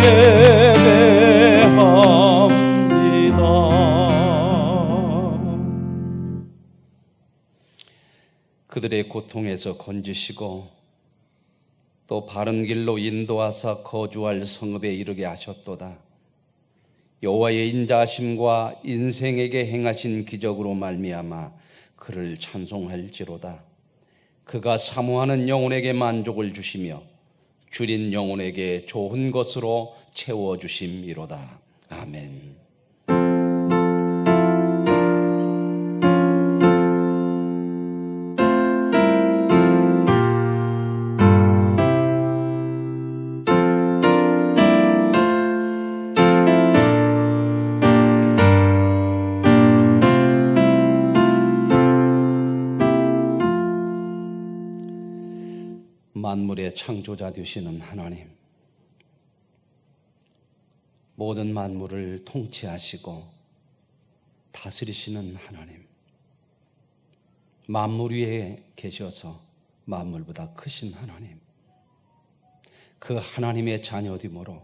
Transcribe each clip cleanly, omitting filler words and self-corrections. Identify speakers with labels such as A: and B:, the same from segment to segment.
A: 예배합니다. 그들의 고통에서 건지시고 또 바른 길로 인도하사 거주할 성읍에 이르게 하셨도다. 여호와의 인자하심과 인생에게 행하신 기적으로 말미암아 그를 찬송할지로다. 그가 사모하는 영혼에게 만족을 주시며 줄인 영혼에게 좋은 것으로 채워주심이로다. 아멘. 만물의 창조자 되시는 하나님, 모든 만물을 통치하시고 다스리시는 하나님, 만물 위에 계셔서 만물보다 크신 하나님, 그 하나님의 자녀됨으로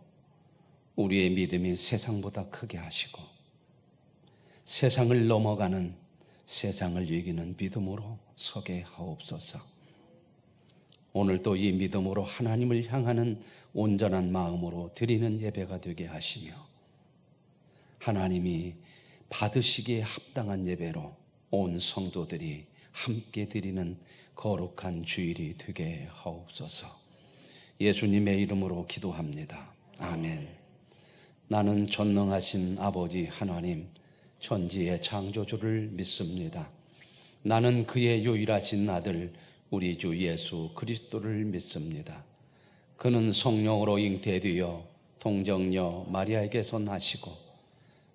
A: 우리의 믿음이 세상보다 크게 하시고 세상을 넘어가는, 세상을 이기는 믿음으로 서게 하옵소서. 오늘도 이 믿음으로 하나님을 향하는 온전한 마음으로 드리는 예배가 되게 하시며 하나님이 받으시기에 합당한 예배로 온 성도들이 함께 드리는 거룩한 주일이 되게 하옵소서. 예수님의 이름으로 기도합니다. 아멘. 나는 전능하신 아버지 하나님, 천지의 창조주를 믿습니다. 나는 그의 유일하신 아들 우리 주 예수 그리스도를 믿습니다. 그는 성령으로 잉태되어 동정녀 마리아에게서 나시고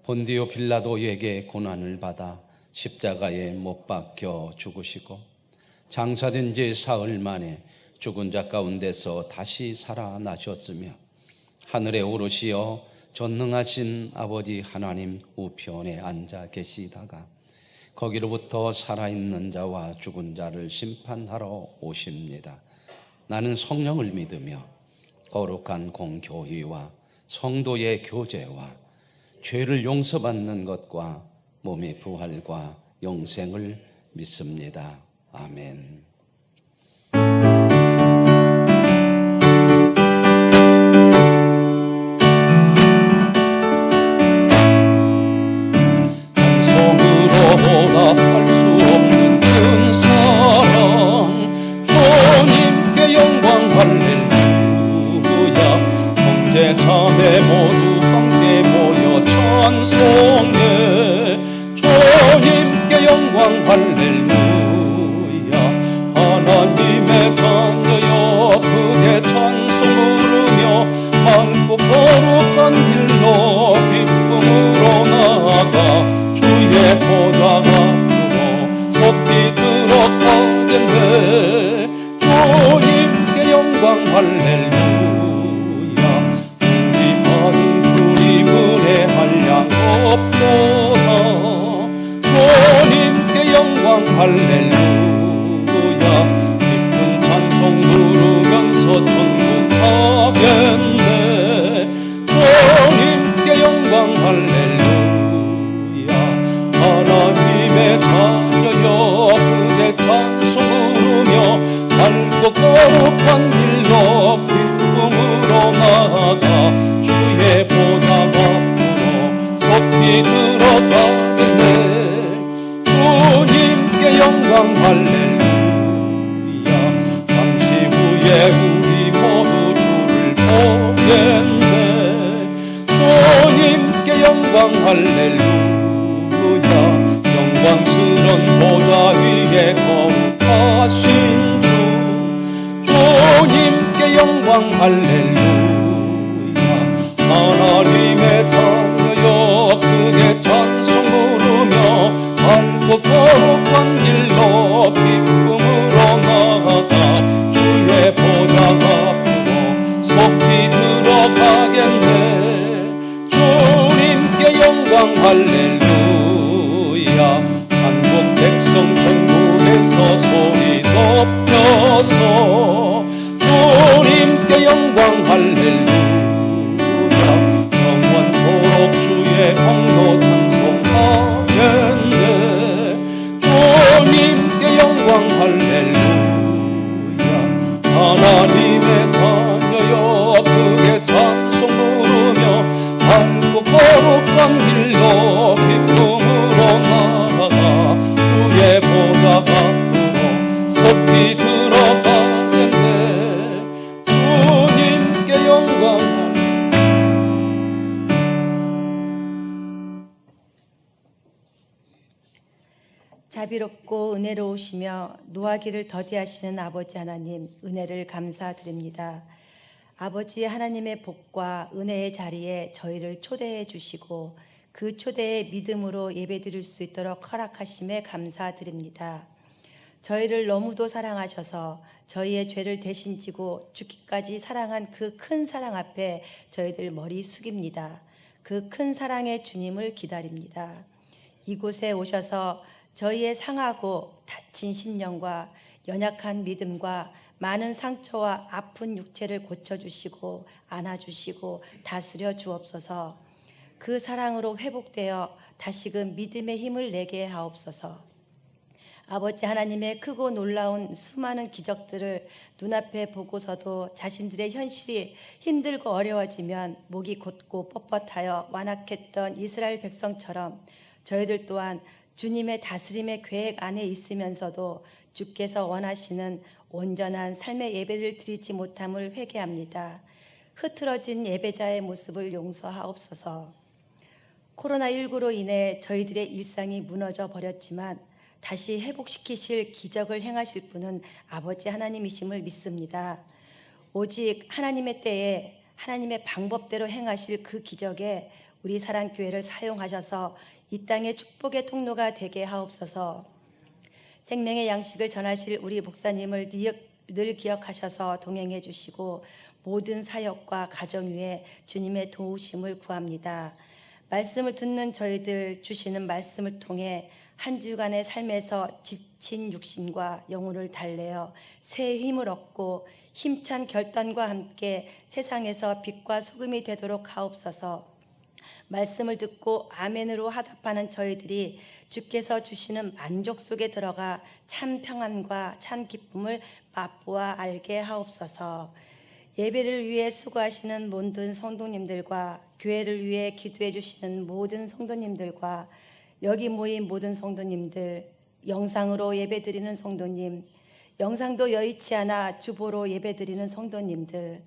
A: 본디오 빌라도에게 고난을 받아 십자가에 못 박혀 죽으시고 장사된 지 사흘 만에 죽은 자 가운데서 다시 살아나셨으며 하늘에 오르시어 전능하신 아버지 하나님 우편에 앉아 계시다가 거기로부터 살아있는 자와 죽은 자를 심판하러 오십니다. 나는 성령을 믿으며 거룩한 공교회와 성도의 교제와 죄를 용서받는 것과 몸의 부활과 영생을 믿습니다. 아멘. 보답할 수 없는 큰 사랑, 주님께 영광 할렐루야. 형제 자매 모두 함께 모여 찬송해. 주님께 영광 할렐루야. 하나님의 자녀여 크게 찬송 부르며 맑고 거룩한 길로 기쁨으로 나아가 주의 보좌 앞으로 속히 들어가겠네. 주님께 영광 할렐루야. 우리 마음 주님 은혜 한량 없도다. 주님께 영광 할렐루야. 기쁜 찬송 부르면서 천국 가겠네. 주님께 영광 할렐루야. 하나님의 자녀여 크게 찬송 부르며 맑고 거룩한 길로 기쁨으로 나아가 주의 보좌 앞으로 속히 들어가겠네. 주님께 영광 할렐루야. 잠시 후에 우리 모두 주를 보겠네. 주님께 영광 할렐루야. 영광스런 보좌 위에 거룩하신 주, 주님께 영광 할렐루야. 하나님의 자녀여 크게 찬송 부르며 맑고 거룩한 길로 기쁨으로 나아가 주의 보좌 앞으로 속히 들어가겠네. 주님께 영광 할렐루야. 한국 백성 전국에서 소리 높여서 주님께 영광 할렐루야. 낯선 길로 기쁨으로 나아가 주의 보좌 앞으로 속히 들어가겠네. 주님께 영광을.
B: 자비롭고 은혜로우시며 노하기를 더디하시는 아버지 하나님, 은혜를 감사드립니다. 아버지 하나님의 복과 은혜의 자리에 저희를 초대해 주시고 그 초대에 믿음으로 예배드릴 수 있도록 허락하심에 감사드립니다. 저희를 너무도 사랑하셔서 저희의 죄를 대신 지고 죽기까지 사랑한 그 큰 사랑 앞에 저희들 머리 숙입니다. 그 큰 사랑의 주님을 기다립니다. 이곳에 오셔서 저희의 상하고 다친 심령과 연약한 믿음과 많은 상처와 아픈 육체를 고쳐주시고 안아주시고 다스려 주옵소서. 그 사랑으로 회복되어 다시금 믿음의 힘을 내게 하옵소서. 아버지 하나님의 크고 놀라운 수많은 기적들을 눈앞에 보고서도 자신들의 현실이 힘들고 어려워지면 목이 곧고 뻣뻣하여 완악했던 이스라엘 백성처럼 저희들 또한 주님의 다스림의 계획 안에 있으면서도 주께서 원하시는 온전한 삶의 예배를 드리지 못함을 회개합니다. 흐트러진 예배자의 모습을 용서하옵소서. 코로나19로 인해 저희들의 일상이 무너져 버렸지만 다시 회복시키실 기적을 행하실 분은 아버지 하나님이심을 믿습니다. 오직 하나님의 때에 하나님의 방법대로 행하실 그 기적에 우리 사랑교회를 사용하셔서 이 땅의 축복의 통로가 되게 하옵소서. 생명의 양식을 전하실 우리 목사님을 늘 기억하셔서 동행해 주시고 모든 사역과 가정 위에 주님의 도우심을 구합니다. 말씀을 듣는 저희들 주시는 말씀을 통해 한 주간의 삶에서 지친 육신과 영혼을 달래어 새 힘을 얻고 힘찬 결단과 함께 세상에서 빛과 소금이 되도록 하옵소서. 말씀을 듣고 아멘으로 화답하는 저희들이 주께서 주시는 만족 속에 들어가 참 평안과 참 기쁨을 맛보아 알게 하옵소서. 예배를 위해 수고하시는 모든 성도님들과 교회를 위해 기도해 주시는 모든 성도님들과 여기 모인 모든 성도님들, 영상으로 예배드리는 성도님, 영상도 여의치 않아 주보로 예배드리는 성도님들,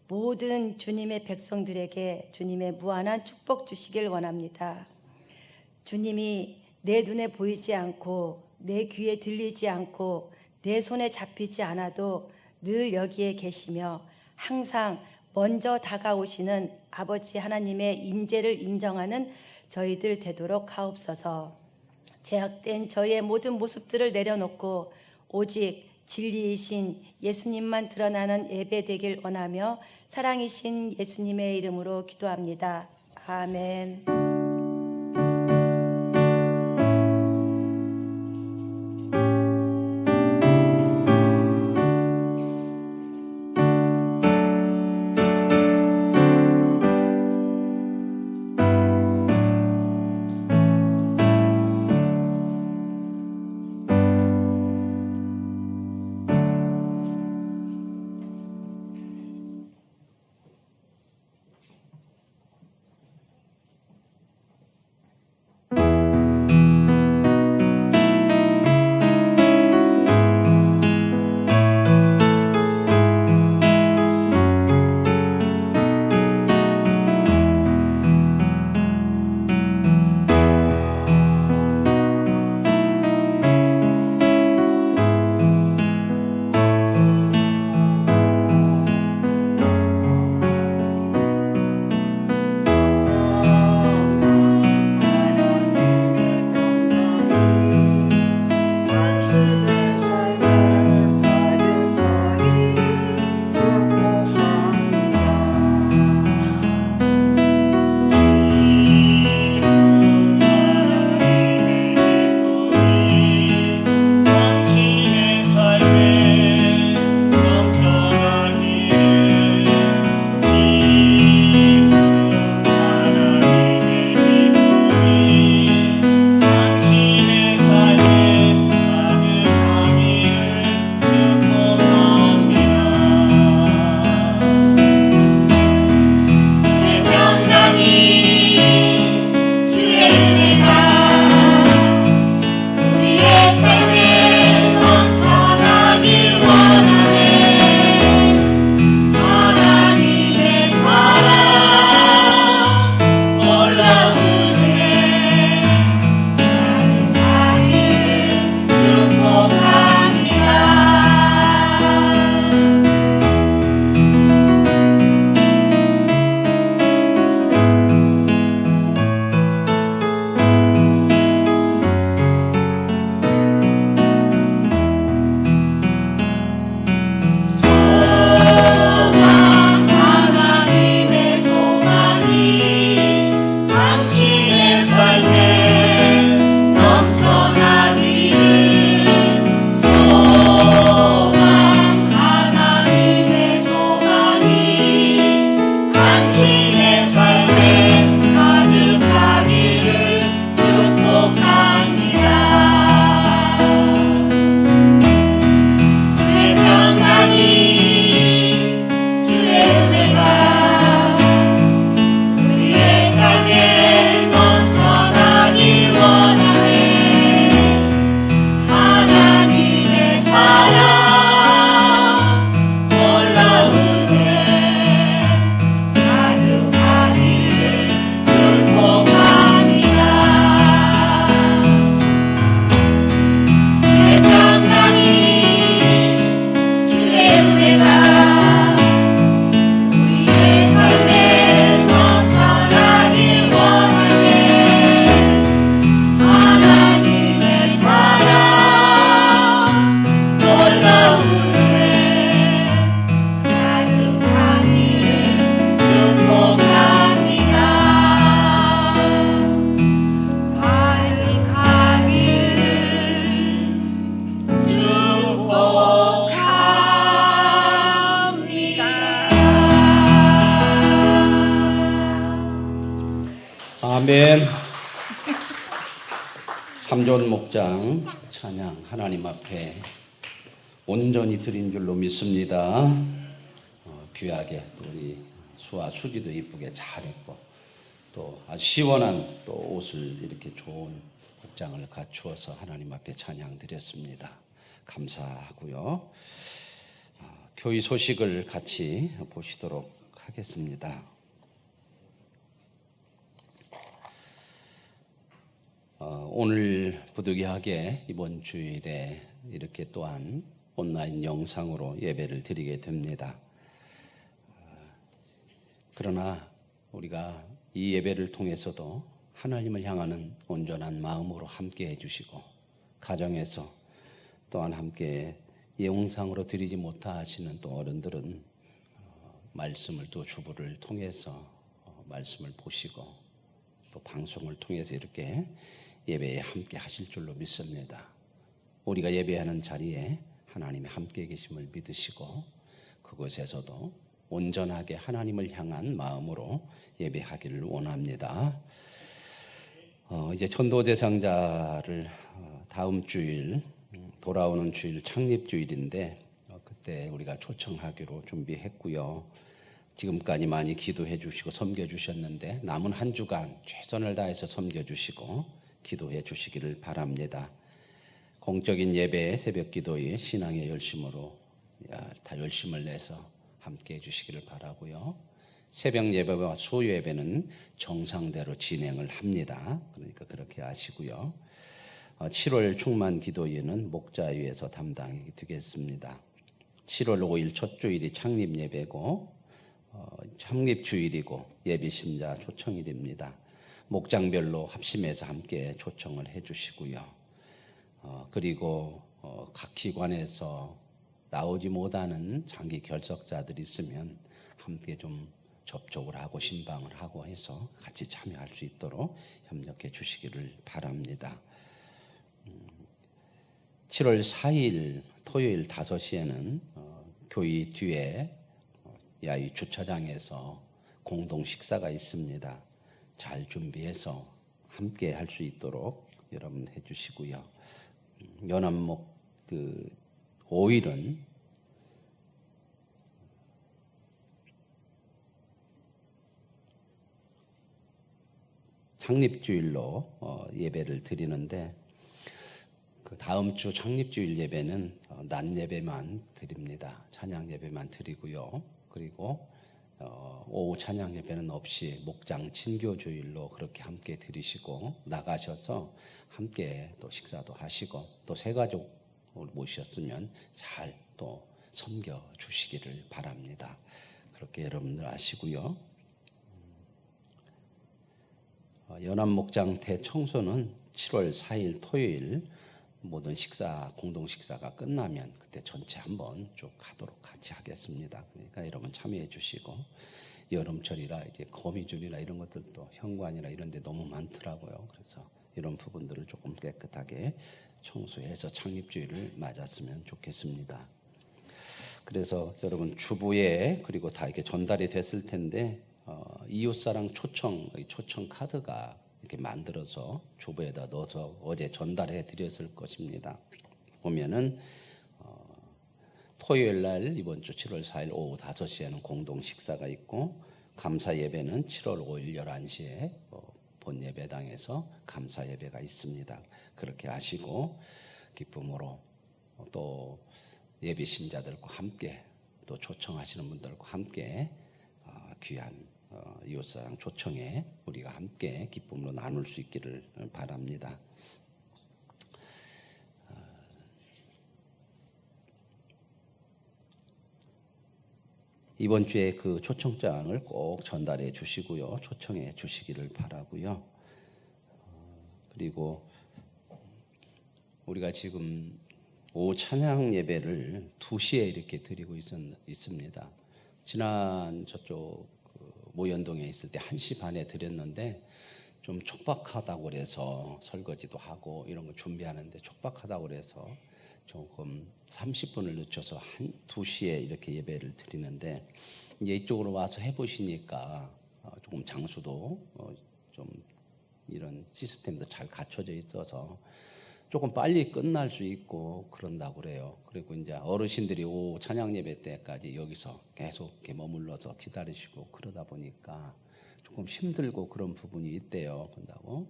B: 모든 주님의 백성들에게 주님의 무한한 축복 주시길 원합니다. 주님이 내 눈에 보이지 않고 내 귀에 들리지 않고 내 손에 잡히지 않아도 늘 여기에 계시며 항상 먼저 다가오시는 아버지 하나님의 임재를 인정하는 저희들 되도록 하옵소서. 제약된 저희의 모든 모습들을 내려놓고 오직 진리이신 예수님만 드러나는 예배 되길 원하며 사랑이신 예수님의 이름으로 기도합니다. 아멘.
A: 아멘. 참 좋은 목장 찬양 하나님 앞에 온전히 드린 줄로 믿습니다. 귀하게 또 우리 수아 수지도 이쁘게 잘 입고 또 아주 시원한 또 옷을 이렇게 좋은 복장을 갖추어서 하나님 앞에 찬양 드렸습니다. 감사하고요. 교회 소식을 같이 보시도록 하겠습니다. 오늘 부득이하게 이번 주일에 이렇게 또한 온라인 영상으로 예배를 드리게 됩니다. 그러나 우리가 이 예배를 통해서도 하나님을 향하는 온전한 마음으로 함께 해주시고 가정에서 또한 함께 영상으로 드리지 못하시는 또 어른들은 말씀을 또 주부를 통해서 말씀을 보시고 또 방송을 통해서 이렇게 예배에 함께 하실 줄로 믿습니다. 우리가 예배하는 자리에 하나님이 함께 계심을 믿으시고 그곳에서도 온전하게 하나님을 향한 마음으로 예배하기를 원합니다. 이제 전도대상자를 다음 주일 돌아오는 주일 창립주일인데 그때 우리가 초청하기로 준비했고요. 지금까지 많이 기도해 주시고 섬겨 주셨는데 남은 한 주간 최선을 다해서 섬겨 주시고 기도해 주시기를 바랍니다. 공적인 예배, 새벽 기도에 신앙의 열심으로 다 열심을 내서 함께 해 주시기를 바라고요. 새벽 예배와 수요 예배는 정상대로 진행을 합니다. 그러니까 그렇게 아시고요. 7월 충만 기도회는 목자위에서 담당이 되겠습니다. 7월 5일 첫 주일이 창립 예배고 창립 주일이고 예비 신자 초청일입니다. 목장별로 합심해서 함께 초청을 해주시고요. 그리고 각 기관에서 나오지 못하는 장기 결석자들이 있으면 함께 좀 접촉을 하고 신방을 하고 해서 같이 참여할 수 있도록 협력해 주시기를 바랍니다. 7월 4일 토요일 5시에는 교회 뒤에 야외 주차장에서 공동 식사가 있습니다. 잘 준비해서 함께 할 수 있도록 여러분 해주시고요. 연합목 5일은 창립주일로 예배를 드리는데 그 다음 주 창립주일 예배는 낮 예배만 드립니다. 찬양 예배만 드리고요. 그리고 오후 찬양 예배는 없이 목장 친교주일로 그렇게 함께 드리시고 나가셔서 함께 또 식사도 하시고 또 새 가족을 모셨으면 잘 또 섬겨 주시기를 바랍니다. 그렇게 여러분들 아시고요. 연합목장 대청소는 7월 4일 토요일 모든 식사 공동 식사가 끝나면 그때 전체 한번 쭉 가도록 같이 하겠습니다. 그러니까 여러분 참여해 주시고 여름철이라 이제 거미줄이나 이런 것들도 현관이나 이런 데 너무 많더라고요. 그래서 이런 부분들을 조금 깨끗하게 청소해서 창립주일을 맞았으면 좋겠습니다. 그래서 여러분 주부에 그리고 다 이렇게 전달이 됐을 텐데 이웃사랑 초청 카드가 이렇게 만들어서 주부에다 넣어서 어제 전달해 드렸을 것입니다. 보면은 토요일 날 이번 주 7월 4일 오후 5시에는 공동 식사가 있고 감사 예배는 7월 5일 11시에 본 예배당에서 감사 예배가 있습니다. 그렇게 아시고 기쁨으로 또 예배 신자들과 함께 또 초청하시는 분들과 함께 귀한 이웃사랑 초청에 우리가 함께 기쁨으로 나눌 수 있기를 바랍니다. 이번 주에 그 초청장을 꼭 전달해 주시고요. 초청해 주시기를 바라고요. 그리고 우리가 지금 오후 찬양 예배를 2시에 이렇게 드리고 있습니다. 지난 저쪽 모현동에 있을 때 1시 반에 드렸는데 좀 촉박하다고 그래서 설거지도 하고 이런 거 준비하는데 촉박하다고 그래서 조금 30분을 늦춰서 2시에 이렇게 예배를 드리는데 이제 이쪽으로 와서 해보시니까 조금 장소도 좀 이런 시스템도 잘 갖춰져 있어서 조금 빨리 끝날 수 있고 그런다고 그래요. 그리고 이제 어르신들이 오후 찬양 예배 때까지 여기서 계속 이렇게 머물러서 기다리시고 그러다 보니까 조금 힘들고 그런 부분이 있대요. 그런다고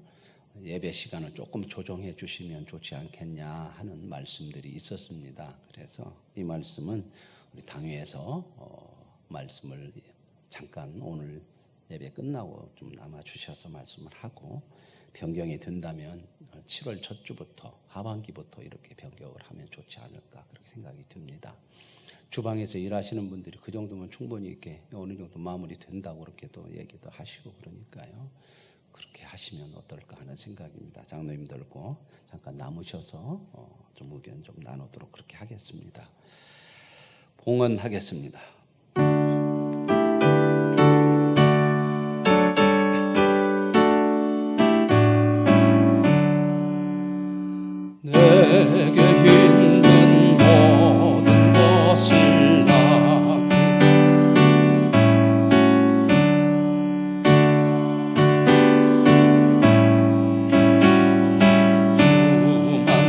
A: 예배 시간을 조금 조정해 주시면 좋지 않겠냐 하는 말씀들이 있었습니다. 그래서 이 말씀은 우리 당회에서 말씀을 잠깐 오늘 예배 끝나고 좀 남아 주셔서 말씀을 하고 변경이 된다면 7월 첫 주부터 하반기부터 이렇게 변경을 하면 좋지 않을까 그렇게 생각이 듭니다. 주방에서 일하시는 분들이 그 정도면 충분히 이렇게 어느 정도 마무리 된다고 그렇게도 얘기도 하시고 그러니까요. 그렇게 하시면 어떨까 하는 생각입니다. 장로님들고 잠깐 남으셔서 좀 의견 좀 나누도록 그렇게 하겠습니다. 봉헌하겠습니다. 내게 힘든 모든 것을 주만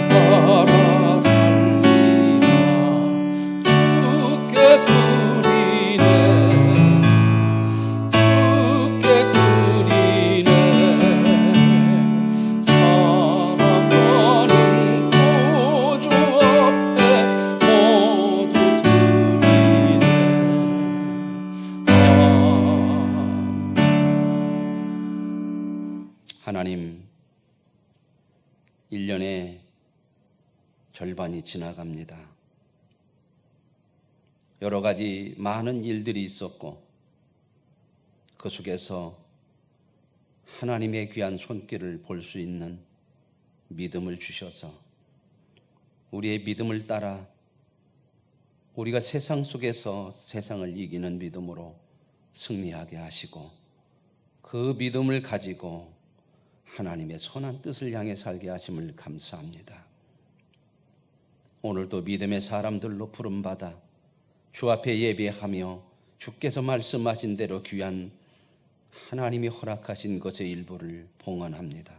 A: 따라 살리라 주께 드리네 사랑하는 구주 앞에 모두 드리네 하나님, 1년의 절반이 지나갑니다. 여러 가지 많은 일들이 있었고 그 속에서 하나님의 귀한 손길을 볼 수 있는 믿음을 주셔서 우리의 믿음을 따라 우리가 세상 속에서 세상을 이기는 믿음으로 승리하게 하시고 그 믿음을 가지고 하나님의 선한 뜻을 향해 살게 하심을 감사합니다. 오늘도 믿음의 사람들로 부름받아 주 앞에 예배하며 주께서 말씀하신 대로 귀한 하나님이 허락하신 것의 일부를 봉헌합니다.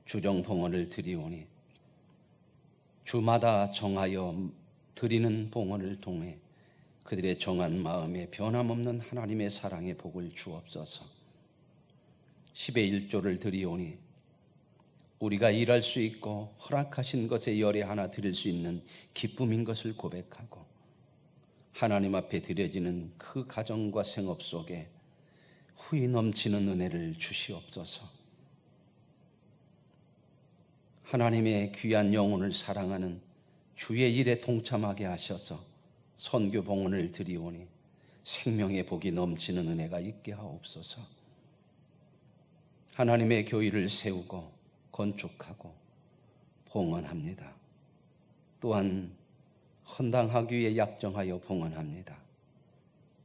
A: 주정 봉헌을 드리오니 주마다 정하여 드리는 봉헌을 통해 그들의 정한 마음에 변함없는 하나님의 사랑의 복을 주옵소서. 10의 1조를 드리오니 우리가 일할 수 있고 허락하신 것의 열에 하나 드릴 수 있는 기쁨인 것을 고백하고 하나님 앞에 드려지는 그 가정과 생업 속에 후이 넘치는 은혜를 주시옵소서. 하나님의 귀한 영혼을 사랑하는 주의 일에 동참하게 하셔서 선교 봉헌을 드리오니 생명의 복이 넘치는 은혜가 있게 하옵소서. 하나님의 교회를 세우고 건축하고 봉헌합니다. 또한 헌당하기 위해 약정하여 봉헌합니다.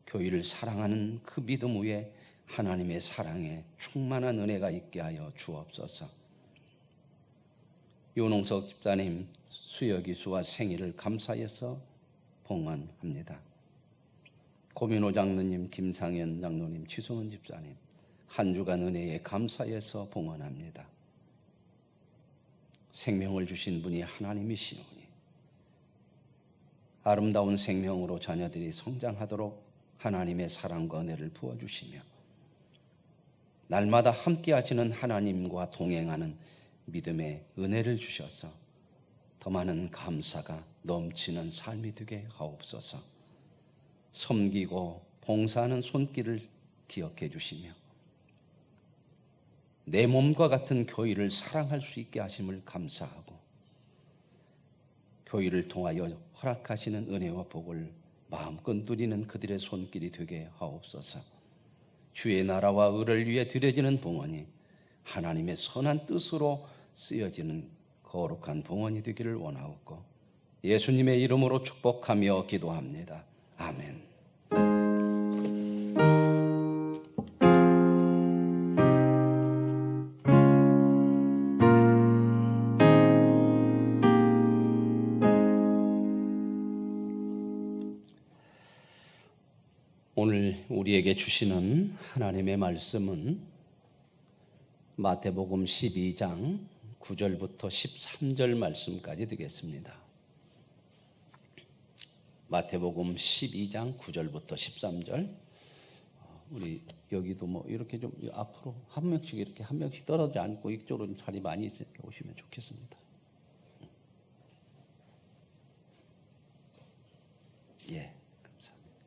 A: 교회를 사랑하는 그 믿음 위에 하나님의 사랑에 충만한 은혜가 있게 하여 주옵소서. 윤홍석 집사님 수여기수와 생일을 감사해서 봉헌합니다. 고민호 장로님, 김상현 장로님, 취성은 집사님 한 주간 은혜에 감사해서 봉헌합니다. 생명을 주신 분이 하나님이시오니 아름다운 생명으로 자녀들이 성장하도록 하나님의 사랑과 은혜를 부어주시며 날마다 함께 하시는 하나님과 동행하는 믿음의 은혜를 주셔서 더 많은 감사가 넘치는 삶이 되게 하옵소서. 섬기고 봉사하는 손길을 기억해 주시며 내 몸과 같은 교회를 사랑할 수 있게 하심을 감사하고 교회를 통하여 허락하시는 은혜와 복을 마음껏 누리는 그들의 손길이 되게 하옵소서. 주의 나라와 의를 위해 드려지는 봉헌이 하나님의 선한 뜻으로 쓰여지는 거룩한 봉헌이 되기를 원하옵고 예수님의 이름으로 축복하며 기도합니다. 아멘. 오늘 우리에게 주시는 하나님의 말씀은 마태복음 12장 9절부터 13절 말씀까지 되겠습니다. 마태복음 12장 9절부터 13절. 우리 여기도 뭐 이렇게 좀 앞으로 한 명씩 이렇게 한 명씩 떨어져 앉고 이쪽으로 자리 많이 이렇게 오시면 좋겠습니다. 예, 감사합니다.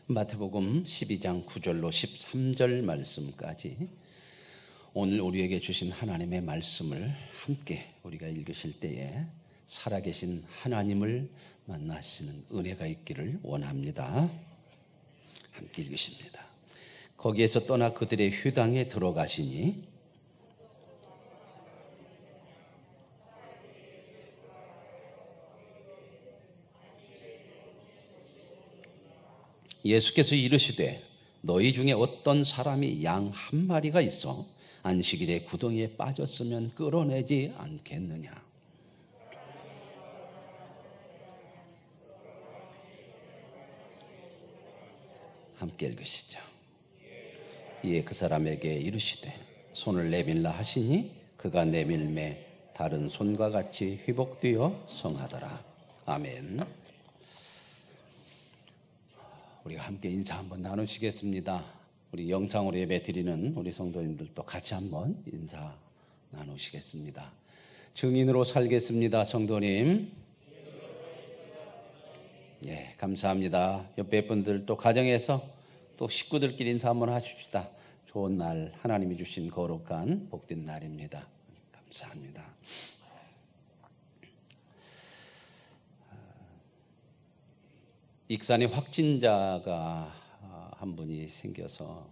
A: 마태복음 12장 9절로 13절 말씀까지 오늘 우리에게 주신 하나님의 말씀을 함께 우리가 읽으실 때에 살아계신 하나님을 만나시는 은혜가 있기를 원합니다. 함께 읽으십니다. 거기에서 떠나 그들의 회당에 들어가시니 예수께서 이르시되 너희 중에 어떤 사람이 양 한 마리가 있어 안식일에 구덩이에 빠졌으면 끌어내지 않겠느냐. 함께 읽으시죠. 이에 그 사람에게 이르시되 손을 내밀라 하시니 그가 내밀매 다른 손과 같이 회복되어 성하더라. 아멘. 우리가 함께 인사 한번 나누시겠습니다. 우리 영상으로 예배 드리는 우리 성도님들도 같이 한번 인사 나누시겠습니다. 증인으로 살겠습니다. 성도님. 예, 감사합니다. 옆에 분들 또 가정에서 또 식구들끼리 인사 한번 하십시다. 좋은 날 하나님이 주신 거룩한 복된 날입니다. 감사합니다. 익산에 확진자가 한 분이 생겨서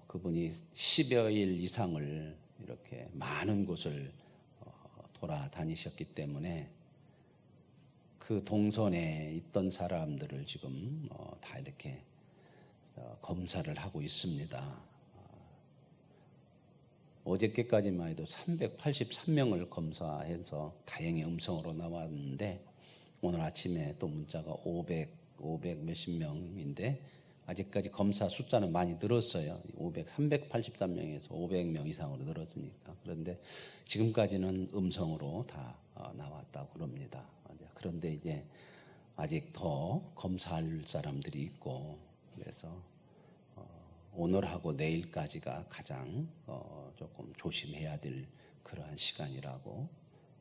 A: 그분이 10여일 이상을 이렇게 많은 곳을 돌아다니셨기 때문에 그 동선에 있던 사람들을 지금 다 이렇게 검사를 하고 있습니다. 어저께까지만 해도 383명을 검사해서 다행히 음성으로 나왔는데 오늘 아침에 또 문자가 500 몇십 명인데 아직까지 검사 숫자는 많이 늘었어요. 383명에서 500명 이상으로 늘었으니까. 그런데 지금까지는 음성으로 다 나왔다고 그럽니다. 그런데 이제 아직 더 검사할 사람들이 있고 그래서 오늘하고 내일까지가 가장 조금 조심해야 될 그러한 시간이라고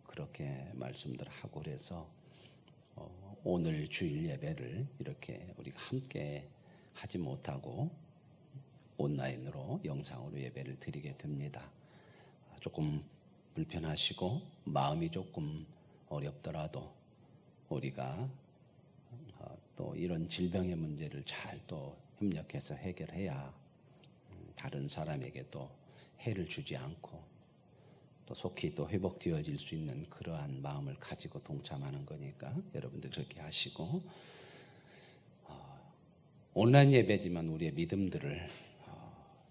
A: 그렇게 말씀들 하고 그래서 오늘 주일 예배를 이렇게 우리가 함께 하지 못하고 온라인으로 영상으로 예배를 드리게 됩니다. 조금 불편하시고 마음이 조금 어렵더라도 우리가 또 이런 질병의 문제를 잘 또 협력해서 해결해야 다른 사람에게 또 해를 주지 않고 또 속히 또 회복되어질 수 있는 그러한 마음을 가지고 동참하는 거니까 여러분들 그렇게 하시고 온라인 예배지만 우리의 믿음들을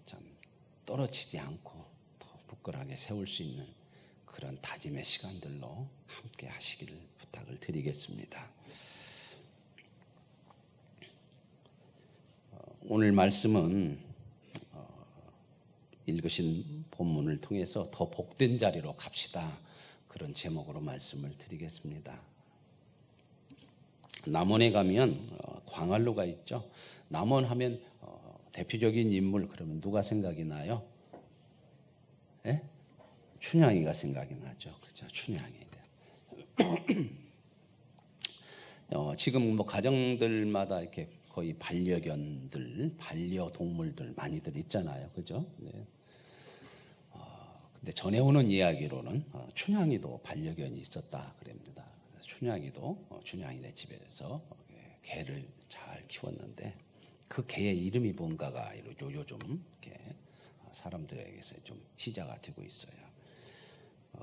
A: 참 떨어지지 않고 더 굳건하게 세울 수 있는 그런 다짐의 시간들로 함께 하시기를 부탁을 드리겠습니다. 오늘 말씀은 읽으신 본문을 통해서 더 복된 자리로 갑시다. 그런 제목으로 말씀을 드리겠습니다. 남원에 가면 광활로가 있죠. 남원 하면 대표적인 인물 그러면 누가 생각이 나요? 예? 춘향이가 생각이 나죠. 그렇죠? 춘향이. 지금 뭐 가정들마다 이렇게 거의 반려견들, 반려동물들 많이들 있잖아요. 그죠? 네. 근데 전해오는 이야기로는 춘향이도 반려견이 있었다 그럽니다. 춘향이도 춘향이네 집에서 개를 잘 키웠는데 그 개의 이름이 뭔가가 요즘 이렇게 사람들에게서 좀 시자가 되고 있어요.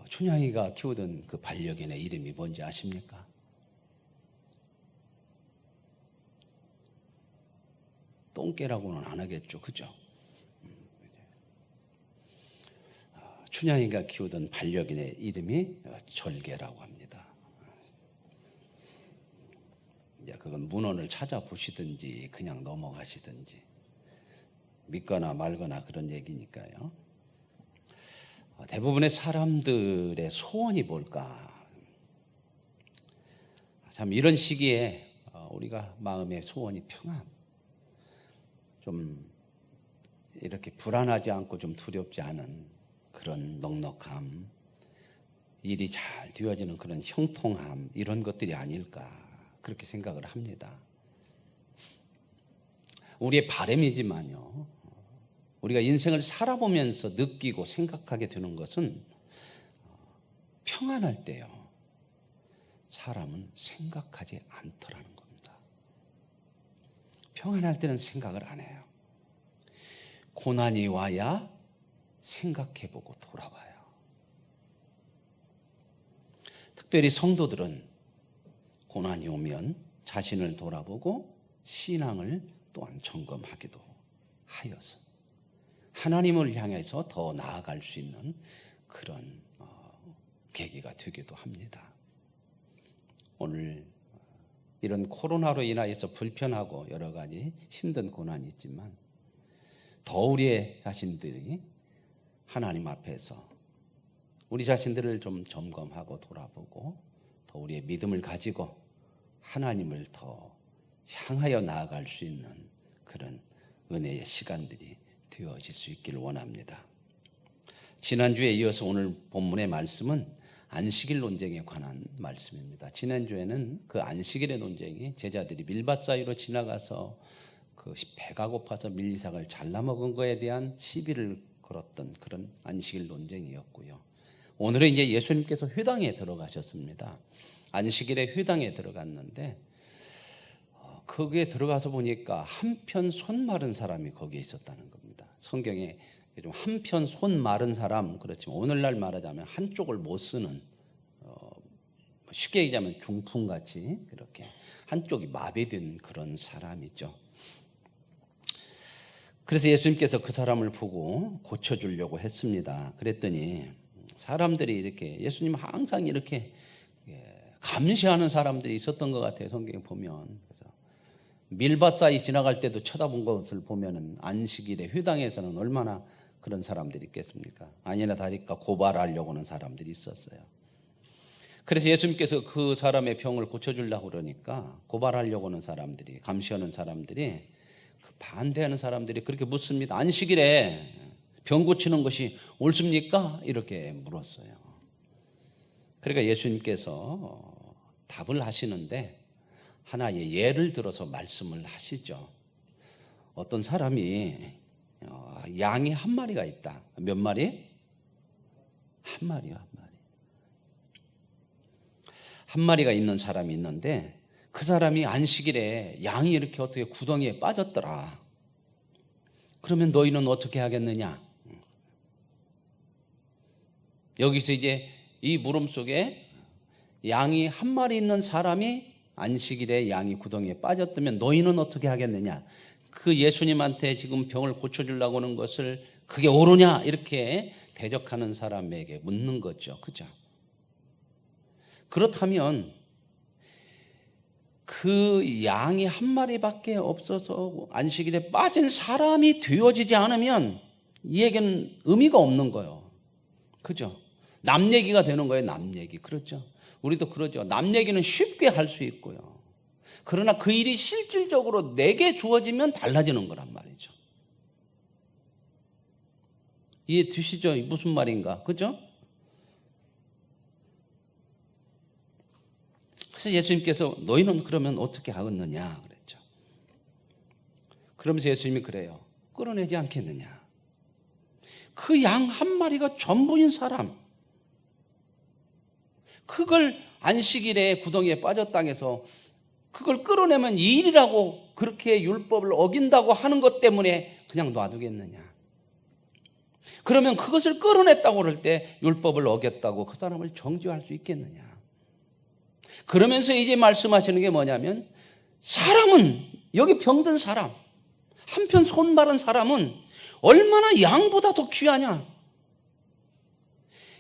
A: 춘향이가 키우던 그 반려견의 이름이 뭔지 아십니까? 똥개라고는 안 하겠죠. 그죠? 춘향이가 키우던 반려견의 이름이 절개라고 합니다. 이제 그건 문헌을 찾아보시든지 그냥 넘어가시든지 믿거나 말거나 그런 얘기니까요. 대부분의 사람들의 소원이 뭘까? 참 이런 시기에 우리가 마음의 소원이 평안, 좀 이렇게 불안하지 않고 좀 두렵지 않은 그런 넉넉함, 일이 잘 되어지는 그런 형통함, 이런 것들이 아닐까 그렇게 생각을 합니다. 우리의 바람이지만요, 우리가 인생을 살아보면서 느끼고 생각하게 되는 것은 평안할 때요, 사람은 생각하지 않더라는 겁니다. 평안할 때는 생각을 안 해요. 고난이 와야 생각해보고 돌아봐요. 특별히 성도들은 고난이 오면 자신을 돌아보고 신앙을 또한 점검하기도 하여서 하나님을 향해서 더 나아갈 수 있는 그런 계기가 되기도 합니다. 오늘 이런 코로나로 인하여서 불편하고 여러 가지 힘든 고난이 있지만 더 우리의 자신들이 하나님 앞에서 우리 자신들을 좀 점검하고 돌아보고 더 우리의 믿음을 가지고 하나님을 더 향하여 나아갈 수 있는 그런 은혜의 시간들이 되어질 수 있기를 원합니다. 지난주에 이어서 오늘 본문의 말씀은 안식일 논쟁에 관한 말씀입니다. 지난주에는 그 안식일의 논쟁이 제자들이 밀밭 사이로 지나가서 그 배가 고파서 밀리삭을 잘라 먹은 거에 대한 시비를 걸었던 그런 안식일 논쟁이었고요. 오늘은 이제 예수님께서 회당에 들어가셨습니다. 안식일에 회당에 들어갔는데 거기에 들어가서 보니까 한편 손 마른 사람이 거기에 있었다는 겁니다. 성경에 좀 한편 손 마른 사람, 그렇지만 오늘날 말하자면 한쪽을 못 쓰는, 쉽게 얘기하면 중풍같이 이렇게 한쪽이 마비된 그런 사람이죠. 그래서 예수님께서 그 사람을 보고 고쳐주려고 했습니다. 그랬더니 사람들이 이렇게, 예수님 항상 이렇게 감시하는 사람들이 있었던 것 같아요. 성경에 보면. 그래서 밀밭 사이 지나갈 때도 쳐다본 것을 보면은 안식일에 회당에서는 얼마나 그런 사람들이 있겠습니까? 아니나 다를까 고발하려고 하는 사람들이 있었어요. 그래서 예수님께서 그 사람의 병을 고쳐주려고 그러니까 고발하려고 하는 사람들이, 감시하는 사람들이, 그 반대하는 사람들이 그렇게 묻습니다. 안식일에 병 고치는 것이 옳습니까? 이렇게 물었어요. 그러니까 예수님께서 답을 하시는데 하나의 예를 들어서 말씀을 하시죠. 어떤 사람이 양이 한 마리가 있다. 몇 마리? 한 마리요, 한 마리. 한 마리가 있는 사람이 있는데 그 사람이 안식일에 양이 이렇게 어떻게 구덩이에 빠졌더라. 그러면 너희는 어떻게 하겠느냐? 여기서 이제 이 물음 속에 양이 한 마리 있는 사람이 안식일에 양이 구덩이에 빠졌다면 너희는 어떻게 하겠느냐? 그 예수님한테 지금 병을 고쳐주려고 하는 것을 그게 옳으냐? 이렇게 대적하는 사람에게 묻는 거죠. 그죠? 그렇다면 그 양이 한 마리밖에 없어서 안식일에 빠진 사람이 되어지지 않으면 이 얘기는 의미가 없는 거예요. 그죠? 남 얘기가 되는 거예요. 남 얘기. 그렇죠? 우리도 그러죠. 남 얘기는 쉽게 할 수 있고요. 그러나 그 일이 실질적으로 내게 주어지면 달라지는 거란 말이죠. 이해 되시죠? 무슨 말인가? 그죠? 그래서 예수님께서 너희는 그러면 어떻게 하겠느냐 그랬죠. 그러면서 예수님이 그래요. 끌어내지 않겠느냐. 그 양 한 마리가 전부인 사람, 그걸 안식일에 구덩이에 빠졌다해서 그걸 끌어내면 이 일이라고 그렇게 율법을 어긴다고 하는 것 때문에 그냥 놔두겠느냐. 그러면 그것을 끌어냈다고 그럴 때 율법을 어겼다고 그 사람을 정죄할 수 있겠느냐. 그러면서 이제 말씀하시는 게 뭐냐면 사람은, 여기 병든 사람, 한편 손 마른 사람은 얼마나 양보다 더 귀하냐.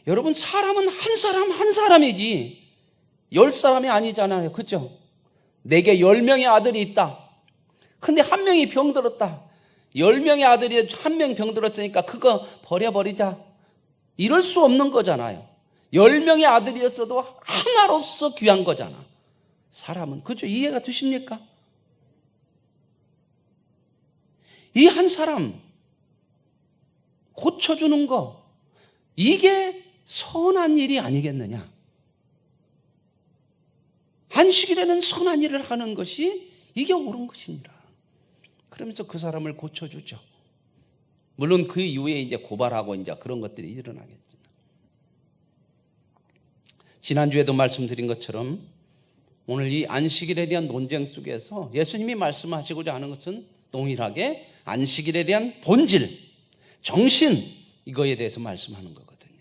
A: 여러분, 사람은 한 사람 한 사람이지 10사람이 아니잖아요. 그렇죠? 내게 10명의 아들이 있다. 근데 한 명이 병들었다. 10명의 아들이 한 명 병들었으니까 그거 버려버리자. 이럴 수 없는 거잖아요. 10명의 아들이었어도 하나로서 귀한 거잖아. 사람은. 그죠? 이해가 되십니까? 이 한 사람 고쳐주는 거, 이게 선한 일이 아니겠느냐? 안식일에는 선한 일을 하는 것이 이게 옳은 것이니라. 그러면서 그 사람을 고쳐주죠. 물론 그 이후에 이제 고발하고 이제 그런 것들이 일어나겠죠. 지난주에도 말씀드린 것처럼 오늘 이 안식일에 대한 논쟁 속에서 예수님이 말씀하시고자 하는 것은 동일하게 안식일에 대한 본질, 정신, 이거에 대해서 말씀하는 거거든요.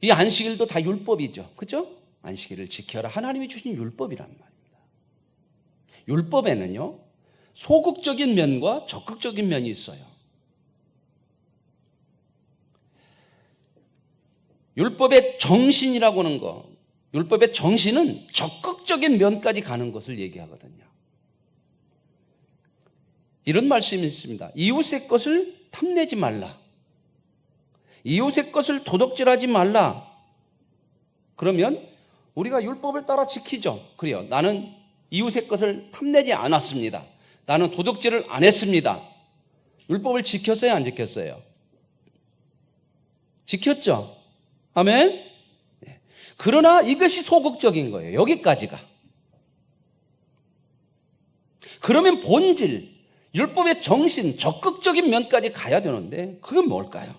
A: 이 안식일도 다 율법이죠. 그죠? 안식일을 지켜라. 하나님이 주신 율법이란 말입니다. 율법에는요, 소극적인 면과 적극적인 면이 있어요. 율법의 정신이라고 하는 거, 율법의 정신은 적극적인 면까지 가는 것을 얘기하거든요. 이런 말씀이 있습니다. 이웃의 것을 탐내지 말라. 이웃의 것을 도둑질하지 말라. 그러면 우리가 율법을 따라 지키죠. 그래요. 나는 이웃의 것을 탐내지 않았습니다. 나는 도둑질을 안 했습니다. 율법을 지켰어요, 안 지켰어요? 지켰죠. 아멘. 그러나 이것이 소극적인 거예요. 여기까지가. 그러면 본질, 율법의 정신, 적극적인 면까지 가야 되는데 그건 뭘까요?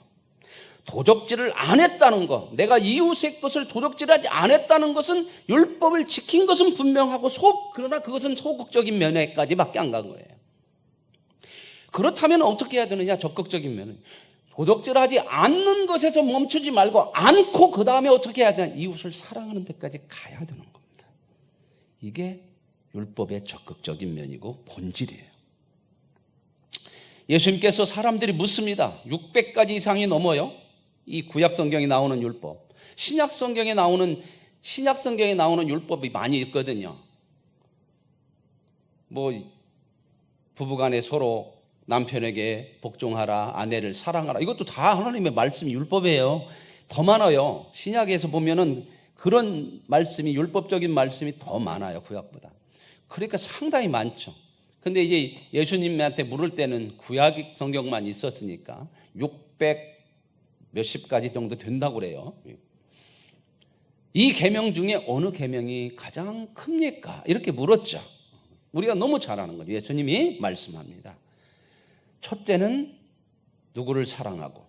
A: 도둑질을 안 했다는 것, 내가 이웃의 것을 도둑질하지 않았다는 것은 율법을 지킨 것은 분명하고 그러나 그것은 소극적인 면에까지밖에 안 간 거예요. 그렇다면 어떻게 해야 되느냐? 적극적인 면은 도둑질하지 않는 것에서 멈추지 말고 않고 그 다음에 어떻게 해야 되냐? 이웃을 사랑하는 데까지 가야 되는 겁니다. 이게 율법의 적극적인 면이고 본질이에요. 예수님께서 사람들이 묻습니다. 600가지 이상이 넘어요. 이 구약 성경에 나오는 율법. 신약 성경에 나오는 율법이 많이 있거든요. 뭐 부부간에 서로 남편에게 복종하라, 아내를 사랑하라. 이것도 다 하나님의 말씀이 율법이에요. 더 많아요. 신약에서 보면은 그런 말씀이, 율법적인 말씀이 더 많아요, 구약보다. 그러니까 상당히 많죠. 근데 이제 예수님한테 물을 때는 구약 성경만 있었으니까 600 몇십 가지 정도 된다고 그래요. 이 계명 중에 어느 계명이 가장 큽니까? 이렇게 물었죠. 우리가 너무 잘 아는 거죠. 예수님이 말씀합니다. 첫째는 누구를 사랑하고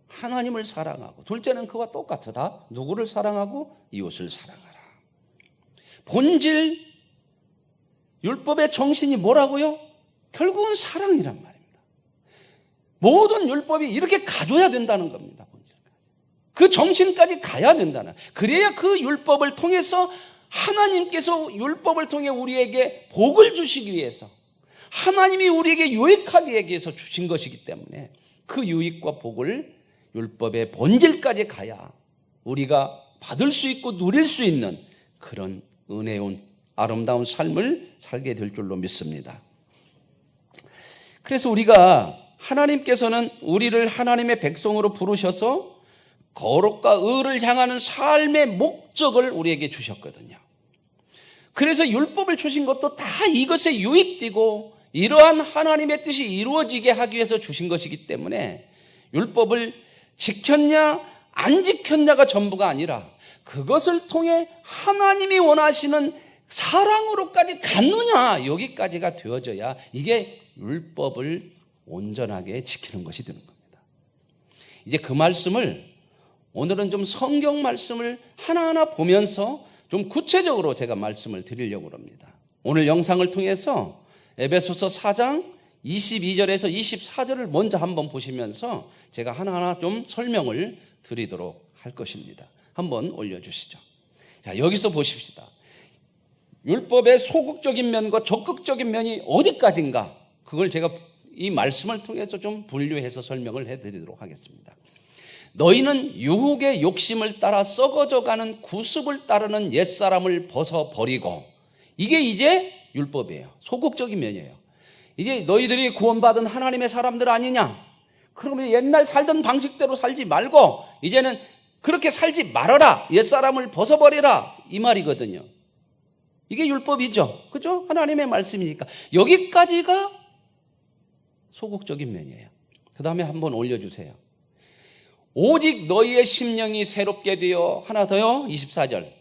A: 하나님을 사랑하고, 둘째는 그와 똑같아. 다 누구를 사랑하고 이웃을 사랑하라. 본질 율법의 정신이 뭐라고요? 결국은 사랑이란 말입니다. 모든 율법이 이렇게 가져야 된다는 겁니다. 그 정신까지 가야 된다는. 그래야 그 율법을 통해서 하나님께서 율법을 통해 우리에게 복을 주시기 위해서, 하나님이 우리에게 유익하게 위해서 주신 것이기 때문에 그 유익과 복을 율법의 본질까지 가야 우리가 받을 수 있고 누릴 수 있는 그런 은혜운 아름다운 삶을 살게 될 줄로 믿습니다. 그래서 우리가, 하나님께서는 우리를 하나님의 백성으로 부르셔서 거룩과 의를 향하는 삶의 목적을 우리에게 주셨거든요. 그래서 율법을 주신 것도 다 이것에 유익되고 이러한 하나님의 뜻이 이루어지게 하기 위해서 주신 것이기 때문에 율법을 지켰냐 안 지켰냐가 전부가 아니라 그것을 통해 하나님이 원하시는 사랑으로까지 갔느냐, 여기까지가 되어져야 이게 율법을 온전하게 지키는 것이 되는 겁니다. 이제 그 말씀을 오늘은 좀 성경 말씀을 하나하나 보면서 좀 구체적으로 제가 말씀을 드리려고 합니다. 오늘 영상을 통해서 에베소서 4장 22절에서 24절을 먼저 한번 보시면서 제가 하나하나 좀 설명을 드리도록 할 것입니다. 한번 올려주시죠. 자, 여기서 보십시다. 율법의 소극적인 면과 적극적인 면이 어디까지인가, 그걸 제가 이 말씀을 통해서 좀 분류해서 설명을 해드리도록 하겠습니다. 너희는 유혹의 욕심을 따라 썩어져가는 구습을 따르는 옛사람을 벗어버리고, 이게 이제 율법이에요. 소극적인 면이에요. 이제 너희들이 구원받은 하나님의 사람들 아니냐? 그러면 옛날 살던 방식대로 살지 말고 이제는 그렇게 살지 말아라. 옛사람을 벗어버리라. 이 말이거든요. 이게 율법이죠. 그죠? 하나님의 말씀이니까. 여기까지가 소극적인 면이에요. 그 다음에 한번 올려주세요. 오직 너희의 심령이 새롭게 되어, 하나 더요. 24절.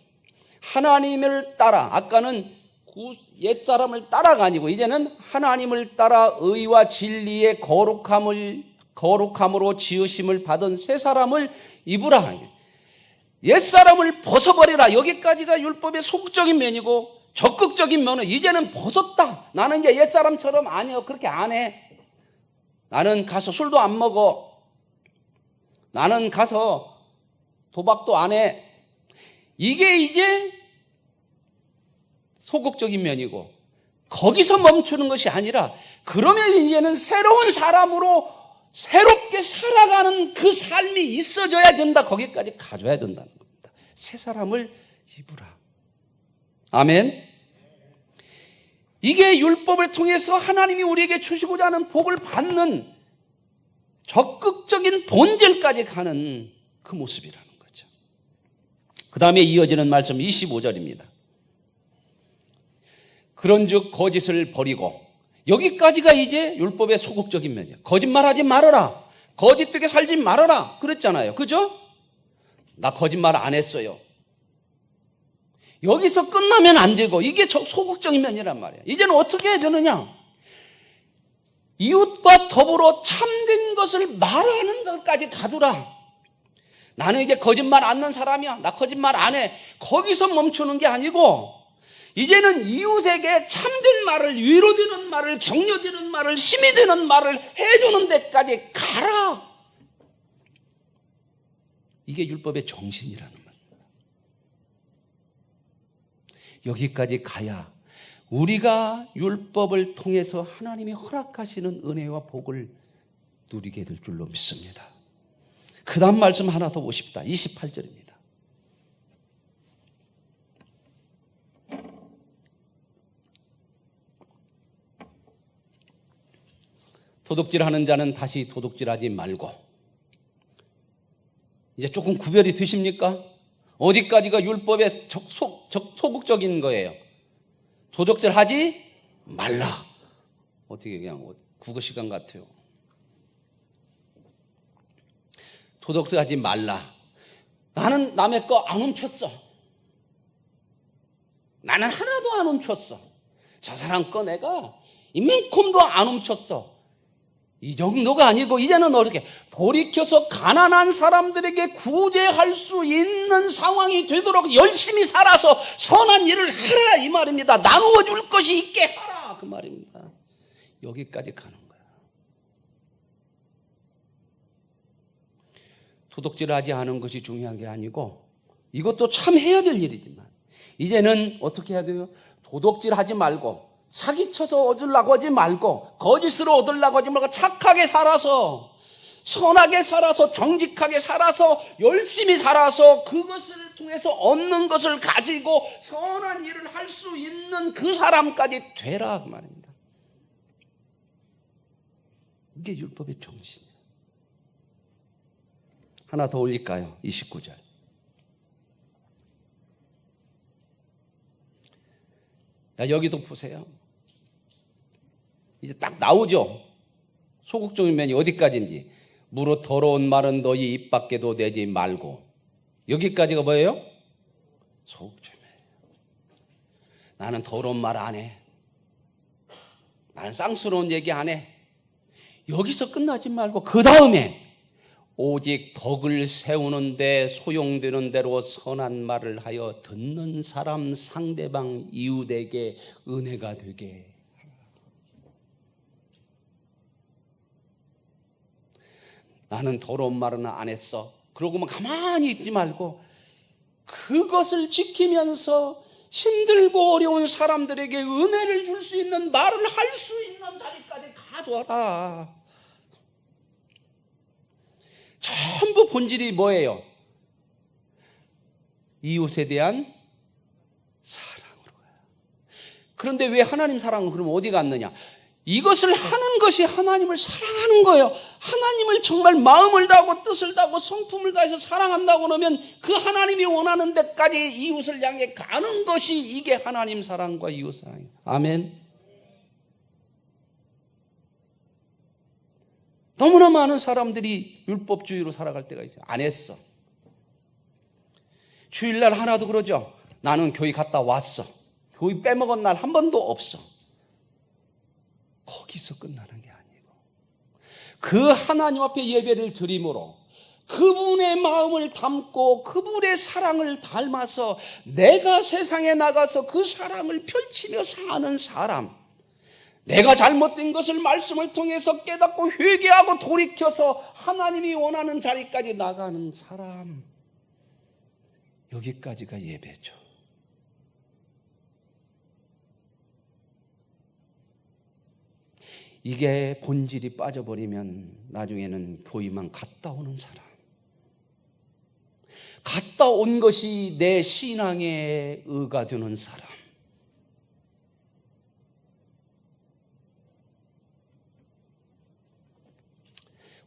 A: 하나님을 따라, 아까는 옛사람을 따라가 아니고 이제는 하나님을 따라 의와 진리의 거룩함으로 지으심을 받은 새 사람을 입으라. 옛사람을 벗어버리라. 여기까지가 율법의 소극적인 면이고, 적극적인 면은 이제는 벗었다. 나는 이제 옛사람처럼 아니요. 그렇게 안 해. 나는 가서 술도 안 먹어. 나는 가서 도박도 안 해. 이게 이제 소극적인 면이고, 거기서 멈추는 것이 아니라 그러면 이제는 새로운 사람으로 새롭게 살아가는 그 삶이 있어져야 된다. 거기까지 가져야 된다는 겁니다. 새 사람을 입으라. 아멘. 이게 율법을 통해서 하나님이 우리에게 주시고자 하는 복을 받는 적극적인 본질까지 가는 그 모습이라는 거죠. 그 다음에 이어지는 말씀 25절입니다. 그런즉 거짓을 버리고, 여기까지가 이제 율법의 소극적인 면이에요. 거짓말하지 말아라. 거짓되게 살지 말아라. 그랬잖아요. 그죠? 나 거짓말 안 했어요. 여기서 끝나면 안 되고, 이게 소극적인 면이란 말이에요. 이제는 어떻게 해야 되느냐? 이웃과 더불어 참된 것을 말하는 것까지 가두라. 나는 이제 거짓말 안 하는 사람이야. 나 거짓말 안 해. 거기서 멈추는 게 아니고, 이제는 이웃에게 참된 말을, 위로되는 말을, 격려되는 말을, 힘이 되는 말을 해주는 데까지 가라. 이게 율법의 정신이라는 말입니다. 여기까지 가야 우리가 율법을 통해서 하나님이 허락하시는 은혜와 복을 누리게 될 줄로 믿습니다. 그 다음 말씀 하나 더 보십시다. 28절입니다. 도둑질하는 자는 다시 도둑질하지 말고. 이제 조금 구별이 되십니까? 어디까지가 율법의 소극적인 거예요? 도둑질하지 말라. 어떻게 그냥 국어 시간 같아요. 도둑질하지 말라. 나는 남의 거 안 훔쳤어. 나는 하나도 안 훔쳤어. 저 사람 거 내가 이만큼도 안 훔쳤어. 이 정도가 아니고 이제는 어떻게 돌이켜서 가난한 사람들에게 구제할 수 있는 상황이 되도록 열심히 살아서 선한 일을 하라 이 말입니다. 나누어 줄 것이 있게 하라 그 말입니다. 여기까지 가는 거야. 도둑질하지 않은 것이 중요한 게 아니고, 이것도 참 해야 될 일이지만 이제는 어떻게 해야 돼요? 도둑질하지 말고, 사기쳐서 얻으려고 하지 말고, 거짓으로 얻으려고 하지 말고, 착하게 살아서, 선하게 살아서, 정직하게 살아서, 열심히 살아서 그것을 통해서 얻는 것을 가지고 선한 일을 할 수 있는 그 사람까지 되라 그 말입니다. 이게 율법의 정신이에요. 하나 더 올릴까요? 29절. 여기도 보세요. 이제 딱 나오죠. 소극적인 면이 어디까지인지. 무릇 더러운 말은 너희 입 밖에도 내지 말고. 여기까지가 뭐예요? 소극적인 면이에요. 나는 더러운 말 안 해. 나는 쌍스러운 얘기 안 해. 여기서 끝나지 말고 그 다음에 오직 덕을 세우는데 소용되는 대로 선한 말을 하여 듣는 사람 상대방 이웃에게 은혜가 되게 하라. 나는 더러운 말은 안 했어. 그러고만 가만히 있지 말고 그것을 지키면서 힘들고 어려운 사람들에게 은혜를 줄 수 있는 말을 할 수 있는 자리까지 가져와라. 전부 본질이 뭐예요? 이웃에 대한 사랑으로 가요. 그런데 왜 하나님 사랑은 그럼 어디 갔느냐? 이것을 하는 것이 하나님을 사랑하는 거예요. 하나님을 정말 마음을 다하고 뜻을 다하고 성품을 다해서 사랑한다고 하면 그 하나님이 원하는 데까지 이웃을 향해 가는 것이 이게 하나님 사랑과 이웃 사랑이에요. 아멘. 너무나 많은 사람들이 율법주의로 살아갈 때가 있어요. 안 했어. 주일날 하나도 그러죠. 나는 교회 갔다 왔어. 교회 빼먹은 날 한 번도 없어. 거기서 끝나는 게 아니고 그 하나님 앞에 예배를 드림으로 그분의 마음을 담고 그분의 사랑을 닮아서 내가 세상에 나가서 그 사랑을 펼치며 사는 사람, 내가 잘못된 것을 말씀을 통해서 깨닫고 회개하고 돌이켜서 하나님이 원하는 자리까지 나가는 사람, 여기까지가 예배죠. 이게 본질이 빠져버리면 나중에는 교회만 갔다 오는 사람, 갔다 온 것이 내 신앙의 의가 되는 사람,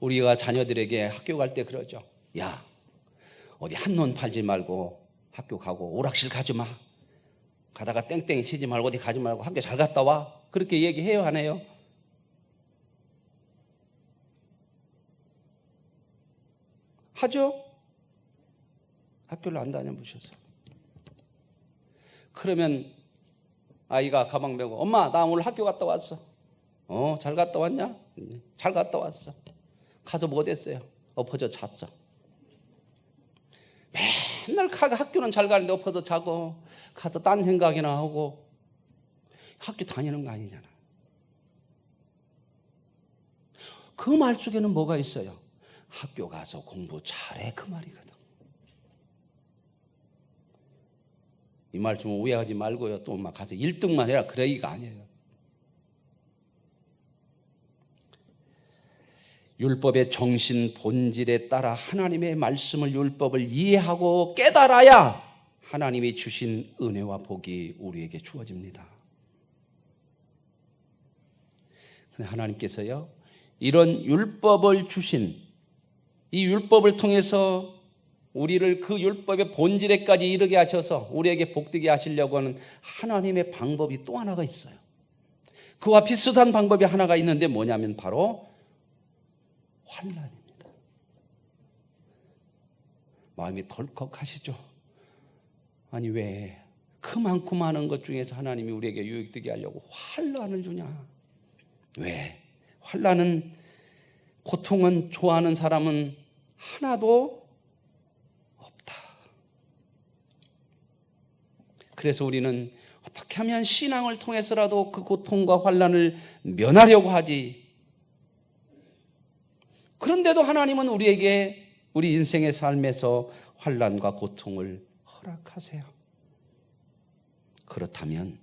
A: 우리가 자녀들에게 학교 갈 때 그러죠. 야, 어디 한눈 팔지 말고 학교 가고 오락실 가지 마. 가다가 땡땡이 치지 말고 어디 가지 말고 학교 잘 갔다 와. 그렇게 얘기해요, 안 해요? 하죠? 학교를 안 다녀보셔서. 그러면 아이가 가방 메고 엄마 나 오늘 학교 갔다 왔어. 잘 갔다 왔냐? 잘 갔다 왔어. 가서 뭐 됐어요? 엎어져 잤어. 맨날 학교는 잘 가는데 엎어져 자고 가서 딴 생각이나 하고 학교 다니는 거 아니잖아. 그 말 속에는 뭐가 있어요? 학교 가서 공부 잘해, 그 말이거든. 이 말 좀 오해하지 말고요. 또 막 가서 1등만 해라, 그래 이거 아니에요. 율법의 정신 본질에 따라 하나님의 말씀을, 율법을 이해하고 깨달아야 하나님이 주신 은혜와 복이 우리에게 주어집니다. 근데 하나님께서요, 이런 율법을 주신, 이 율법을 통해서 우리를 그 율법의 본질에까지 이르게 하셔서 우리에게 복되게 하시려고 하는 하나님의 방법이 또 하나가 있어요. 그와 비슷한 방법이 하나가 있는데 뭐냐면 바로 환난입니다. 마음이 덜컥하시죠? 아니 왜 그만큼 많은 것 중에서 하나님이 우리에게 유익되게 하려고 환난을 주냐? 왜? 환난은, 고통은 좋아하는 사람은 하나도 없다. 그래서 우리는 어떻게 하면 신앙을 통해서라도 그 고통과 환난을 면하려고 하지. 그런데도 하나님은 우리에게 우리 인생의 삶에서 환난과 고통을 허락하세요. 그렇다면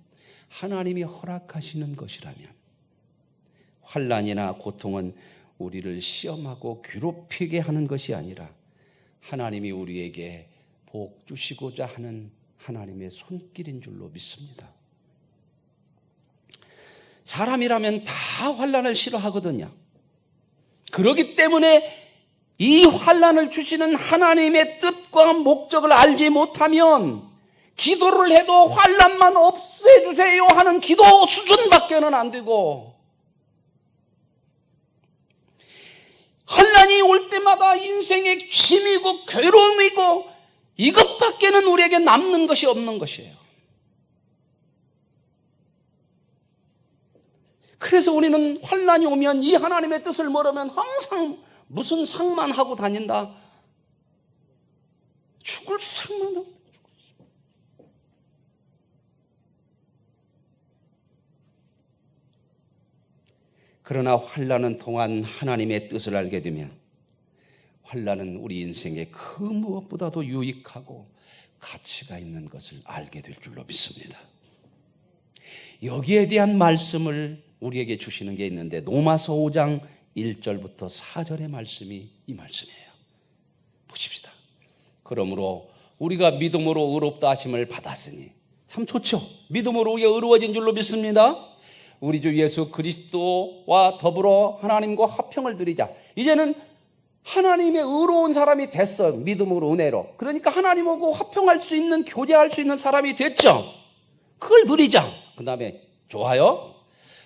A: 하나님이 허락하시는 것이라면 환난이나 고통은 우리를 시험하고 괴롭히게 하는 것이 아니라 하나님이 우리에게 복 주시고자 하는 하나님의 손길인 줄로 믿습니다. 사람이라면 다 환난을 싫어하거든요. 그렇기 때문에 이 환난을 주시는 하나님의 뜻과 목적을 알지 못하면 기도를 해도 환난만 없애주세요 하는 기도 수준밖에는 안 되고, 환난이 올 때마다 인생의 짐이고 괴로움이고 이것밖에는 우리에게 남는 것이 없는 것이에요. 그래서 우리는 환난이 오면 이 하나님의 뜻을 모르면 항상 무슨 상만 하고 다닌다. 죽을 상만 하고. 그러나 환난은 동안 하나님의 뜻을 알게 되면 환난은 우리 인생에 그 무엇보다도 유익하고 가치가 있는 것을 알게 될 줄로 믿습니다. 여기에 대한 말씀을 우리에게 주시는 게 있는데 로마서 5장 1절부터 4절의 말씀이 이 말씀이에요. 보십시다. 그러므로 우리가 믿음으로 의롭다 하심을 받았으니, 참 좋죠. 믿음으로 우리가 의로워진 줄로 믿습니다. 우리 주 예수 그리스도와 더불어 하나님과 화평을 누리자. 이제는 하나님의 의로운 사람이 됐어. 믿음으로, 은혜로. 그러니까 하나님하고 화평할 수 있는, 교제할 수 있는 사람이 됐죠. 그걸 누리자. 그 다음에 좋아요.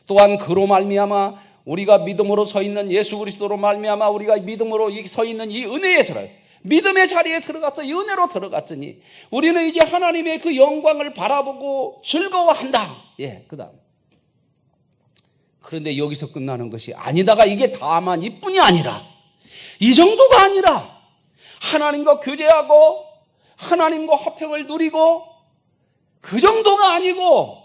A: 또한 그로 말미암아 우리가 믿음으로 서 있는, 예수 그리스도로 말미암아 우리가 믿음으로 서 있는 이 은혜에 들어요. 믿음의 자리에 들어갔어. 이 은혜로 들어갔으니 우리는 이제 하나님의 그 영광을 바라보고 즐거워한다. 예, 그 다음. 그런데 여기서 끝나는 것이 아니다가, 이게 다만 이뿐이 아니라, 이 정도가 아니라 하나님과 교제하고 하나님과 화평을 누리고, 그 정도가 아니고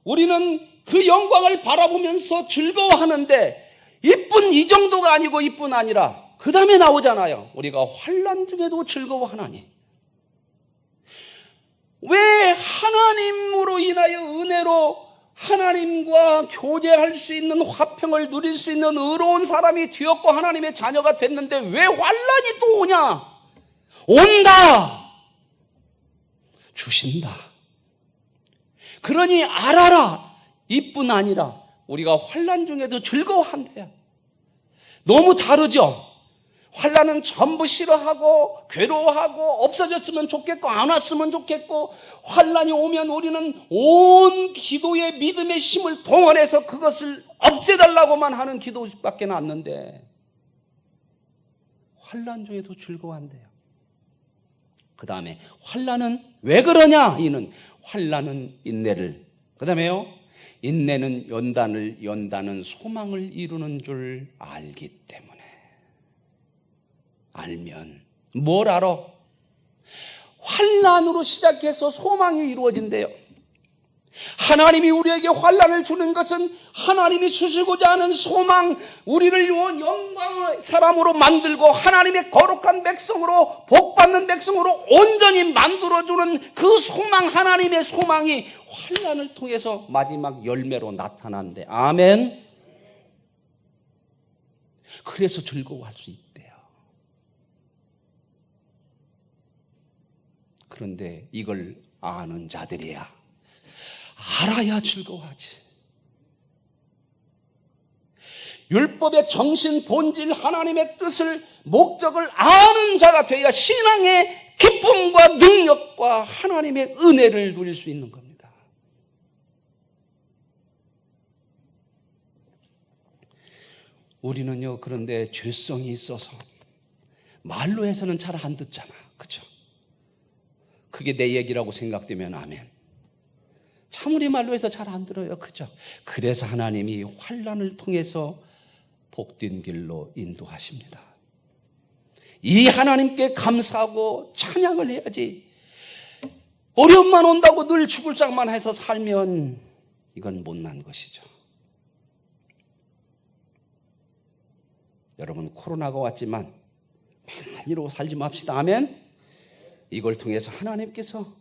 A: 우리는 그 영광을 바라보면서 즐거워하는데, 이 정도가 아니고 이뿐 아니라 그 다음에 나오잖아요. 우리가 환난 중에도 즐거워하나니. 왜 하나님으로 인하여 은혜로 하나님과 교제할 수 있는, 화평을 누릴 수 있는 의로운 사람이 되었고 하나님의 자녀가 됐는데 왜 환난이 또 오냐? 온다. 주신다. 그러니 알아라. 이뿐 아니라 우리가 환난 중에도 즐거워한대요. 너무 다르죠? 환난은 전부 싫어하고 괴로워하고 없어졌으면 좋겠고 안 왔으면 좋겠고, 환난이 오면 우리는 온 기도의 믿음의 힘을 동원해서 그것을 없애달라고만 하는 기도밖에 안 났는데, 환난 중에도 즐거워한대요. 그 다음에 환난은 왜 그러냐? 이는 환난은 인내를, 그 다음에요, 인내는 연단은 소망을 이루는 줄 알기 때문에. 알면 뭘 알아? 환난으로 시작해서 소망이 이루어진대요. 하나님이 우리에게 환난을 주는 것은 하나님이 주시고자 하는 소망, 우리를 영광의 사람으로 만들고 하나님의 거룩한 백성으로, 복받는 백성으로 온전히 만들어주는 그 소망, 하나님의 소망이 환난을 통해서 마지막 열매로 나타난대. 아멘. 그래서 즐거워할 수 있대요. 그런데 이걸 아는 자들이야 알아야 즐거워하지. 율법의 정신, 본질, 하나님의 뜻을, 목적을 아는 자가 되어야 신앙의 기쁨과 능력과 하나님의 은혜를 누릴 수 있는 겁니다. 우리는요, 그런데 죄성이 있어서 말로 해서는 잘 안 듣잖아. 그렇죠? 그게 내 얘기라고 생각되면 아멘. 참 우리 말로 해서 잘 안 들어요. 그죠? 그래서 하나님이 환난을 통해서 복된 길로 인도하십니다. 이 하나님께 감사하고 찬양을 해야지. 어려움만 온다고 늘 죽을 상만 해서 살면 이건 못난 것이죠. 여러분, 코로나가 왔지만 편안히로 살지 맙시다. 아멘. 이걸 통해서 하나님께서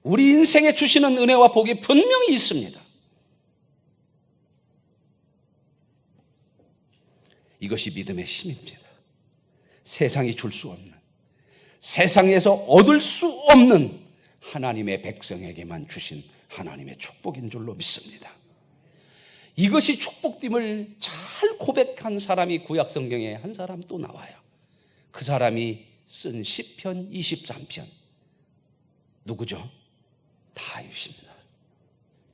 A: 우리 인생에 주시는 은혜와 복이 분명히 있습니다. 이것이 믿음의 힘입니다. 세상이 줄 수 없는, 세상에서 얻을 수 없는 하나님의 백성에게만 주신 하나님의 축복인 줄로 믿습니다. 이것이 축복됨을 잘 고백한 사람이 구약 성경에 한 사람 또 나와요. 그 사람이 쓴 시편 23편. 누구죠? 다윗입니다.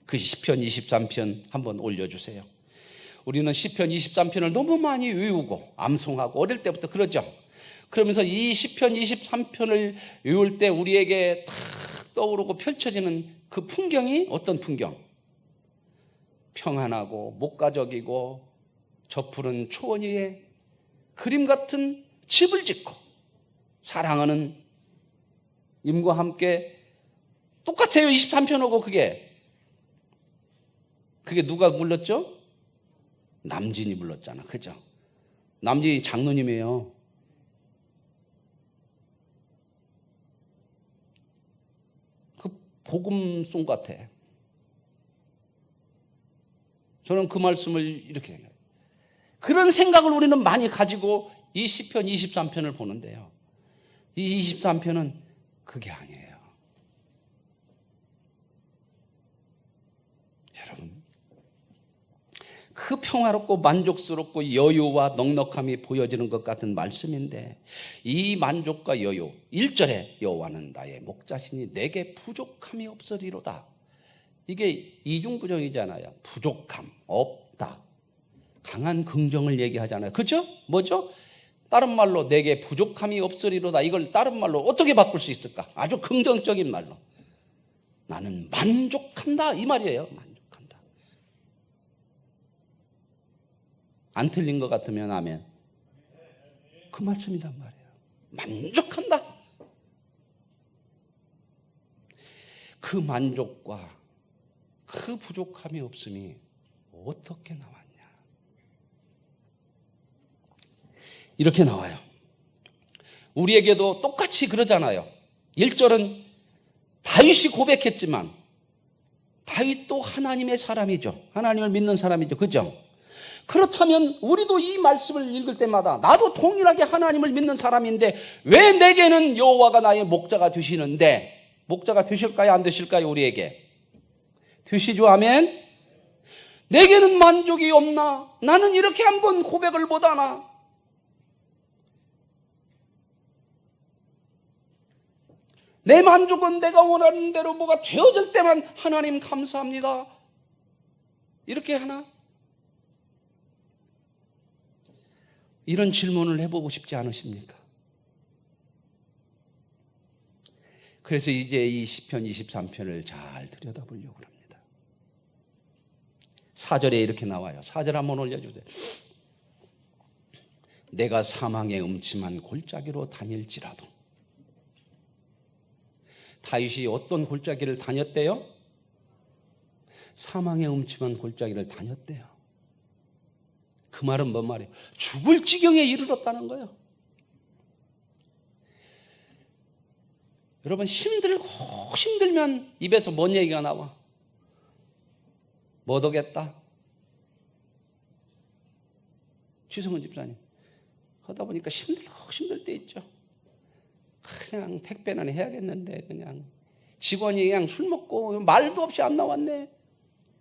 A: 그 시편 23편 한번 올려주세요. 우리는 시편 23편을 너무 많이 외우고 암송하고 어릴 때부터 그러죠. 그러면서 이 시편 23편을 외울 때 우리에게 탁 떠오르고 펼쳐지는 그 풍경이 어떤 풍경? 평안하고 목가적이고 저 푸른 초원 위에 그림 같은 집을 짓고 사랑하는 임과 함께 똑같아요. 23편하고 그게 누가 불렀죠? 남진이 불렀잖아. 그죠? 남진이 장로님이에요. 그 복음송 같아. 저는 그 말씀을 이렇게 생각해요. 그런 생각을 우리는 많이 가지고 이 시편 23편을 보는데요. 이 23편은 그게 아니에요. 여러분, 그 평화롭고 만족스럽고 여유와 넉넉함이 보여지는 것 같은 말씀인데, 이 만족과 여유, 1절에 여호와는 나의 목자시니 내게 부족함이 없으리로다. 이게 이중부정이잖아요. 부족함, 없다. 강한 긍정을 얘기하잖아요. 그죠? 뭐죠? 다른 말로 내게 부족함이 없으리로다. 이걸 다른 말로 어떻게 바꿀 수 있을까? 아주 긍정적인 말로. 나는 만족한다. 이 말이에요. 만족한다. 안 틀린 것 같으면 아멘. 그 말씀이란 말이에요. 만족한다. 그 만족과 그 부족함이 없음이 어떻게 나왔냐? 이렇게 나와요. 우리에게도 똑같이 그러잖아요. 1절은 다윗이 고백했지만 다윗도 하나님의 사람이죠. 하나님을 믿는 사람이죠. 그죠? 그렇다면 우리도 이 말씀을 읽을 때마다 나도 동일하게 하나님을 믿는 사람인데 왜 내게는 여호와가 나의 목자가 되시는데, 목자가 되실까요? 안 되실까요? 우리에게 되시죠. 아멘. 내게는 만족이 없나? 나는 이렇게 한번 고백을 못하나? 내 만족은 내가 원하는 대로 뭐가 되어질 때만 하나님 감사합니다. 이렇게 하나? 이런 질문을 해보고 싶지 않으십니까? 그래서 이제 이 시편 23편을 잘 들여다보려고 합니다. 4절에 이렇게 나와요. 4절 한번 올려주세요. 내가 사망의 음침한 골짜기로 다닐지라도. 다윗이 어떤 골짜기를 다녔대요? 사망의 음침한 골짜기를 다녔대요. 그 말은 뭔 말이에요? 죽을 지경에 이르렀다는 거예요. 여러분, 힘들면 입에서 뭔 얘기가 나와? 못 오겠다. 최성은 집사님, 하다 보니까 힘들 때 있죠. 그냥 택배는 해야겠는데 그냥 직원이 그냥 술 먹고 말도 없이 안 나왔네.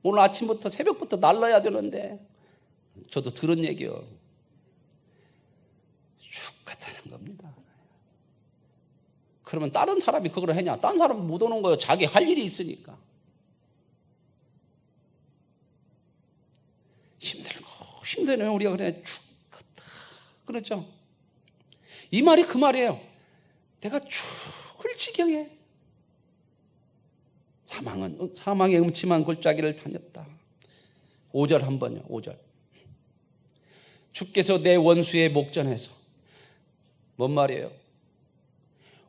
A: 오늘 아침부터 새벽부터 날라야 되는데. 저도 들은 얘기요. 죽겠다는 겁니다. 그러면 다른 사람이 그걸 하냐? 다른 사람은 못 오는 거예요. 자기 할 일이 있으니까. 힘들면 우리가 그래 죽겠다. 그렇죠? 이 말이 그 말이에요. 내가 죽을 지경에 사망의 음침한 골짜기를 다녔다. 5절 한번요. 5절. 주께서 내 원수의 목전에서, 뭔 말이에요?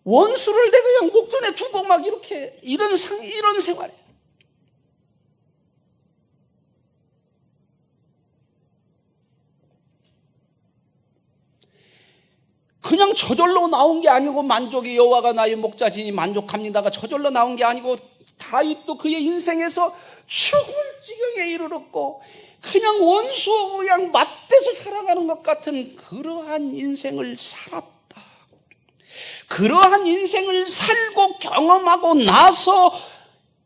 A: 원수를 내가 그냥 목전에 두고 막 이렇게 이런 생활이에요. 그냥 저절로 나온 게 아니고, 만족이 여호와가 나의 목자지니 만족합니다가 저절로 나온 게 아니고, 다윗도 그의 인생에서 죽을 지경에 이르렀고 그냥 원수하고 그냥 맞대서 살아가는 것 같은 그러한 인생을 살았다. 그러한 인생을 살고 경험하고 나서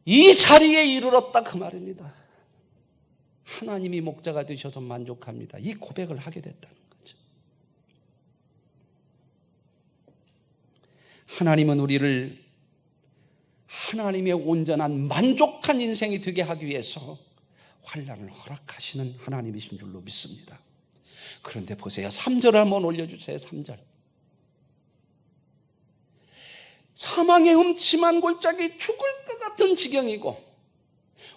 A: 이 자리에 이르렀다, 그 말입니다. 하나님이 목자가 되셔서 만족합니다. 이 고백을 하게 됐다는 거죠. 하나님은 우리를 하나님의 온전한 만족한 인생이 되게 하기 위해서 환난을 허락하시는 하나님이신 줄로 믿습니다. 그런데 보세요. 3절 한번 올려주세요. 3절. 사망의 음침한 골짜기, 죽을 것 같은 지경이고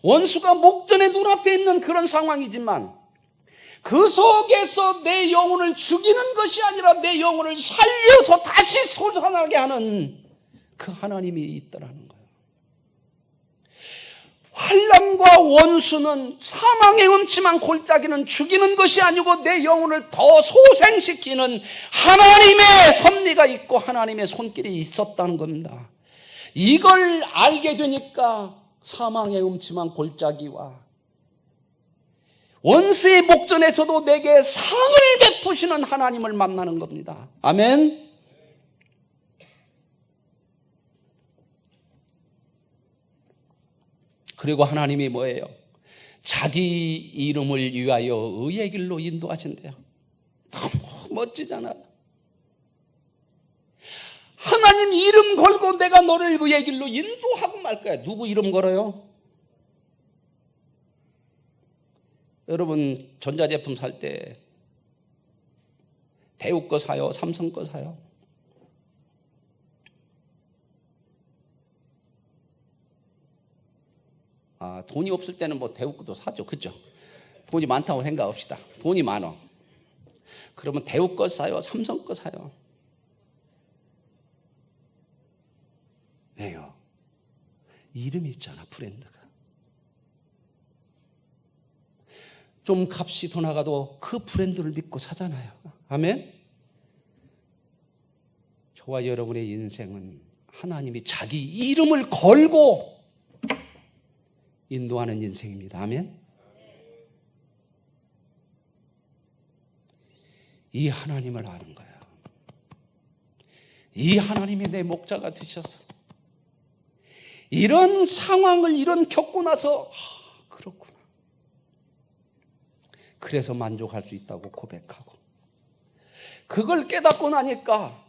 A: 원수가 목전에 눈앞에 있는 그런 상황이지만 그 속에서 내 영혼을 죽이는 것이 아니라 내 영혼을 살려서 다시 솟아나게 하는 그 하나님이 있더라는 거예요. 환난과 원수는, 사망의 음침한 골짜기는 죽이는 것이 아니고 내 영혼을 더 소생시키는 하나님의 섭리가 있고 하나님의 손길이 있었다는 겁니다. 이걸 알게 되니까 사망의 음침한 골짜기와 원수의 목전에서도 내게 상을 베푸시는 하나님을 만나는 겁니다. 아멘. 그리고 하나님이 뭐예요? 자기 이름을 위하여 의의 길로 인도하신대요. 너무 멋지잖아. 하나님 이름 걸고 내가 너를 의의 길로 인도하고 말 거야. 누구 이름 걸어요? 여러분 전자제품 살 때 대우 거 사요? 삼성 거 사요? 돈이 없을 때는 뭐 대우 거도 사죠. 그죠? 돈이 많다고 생각합시다. 돈이 많아. 그러면 대우 거 사요? 삼성 거 사요? 왜요? 이름이 있잖아, 브랜드가. 좀 값이 더 나가도 그 브랜드를 믿고 사잖아요. 아멘? 저와 여러분의 인생은 하나님이 자기 이름을 걸고 인도하는 인생입니다. 아멘? 이 하나님을 아는 거예요. 이 하나님이 내 목자가 되셔서 이런 상황을 겪고 나서 그렇구나. 그래서 만족할 수 있다고 고백하고 그걸 깨닫고 나니까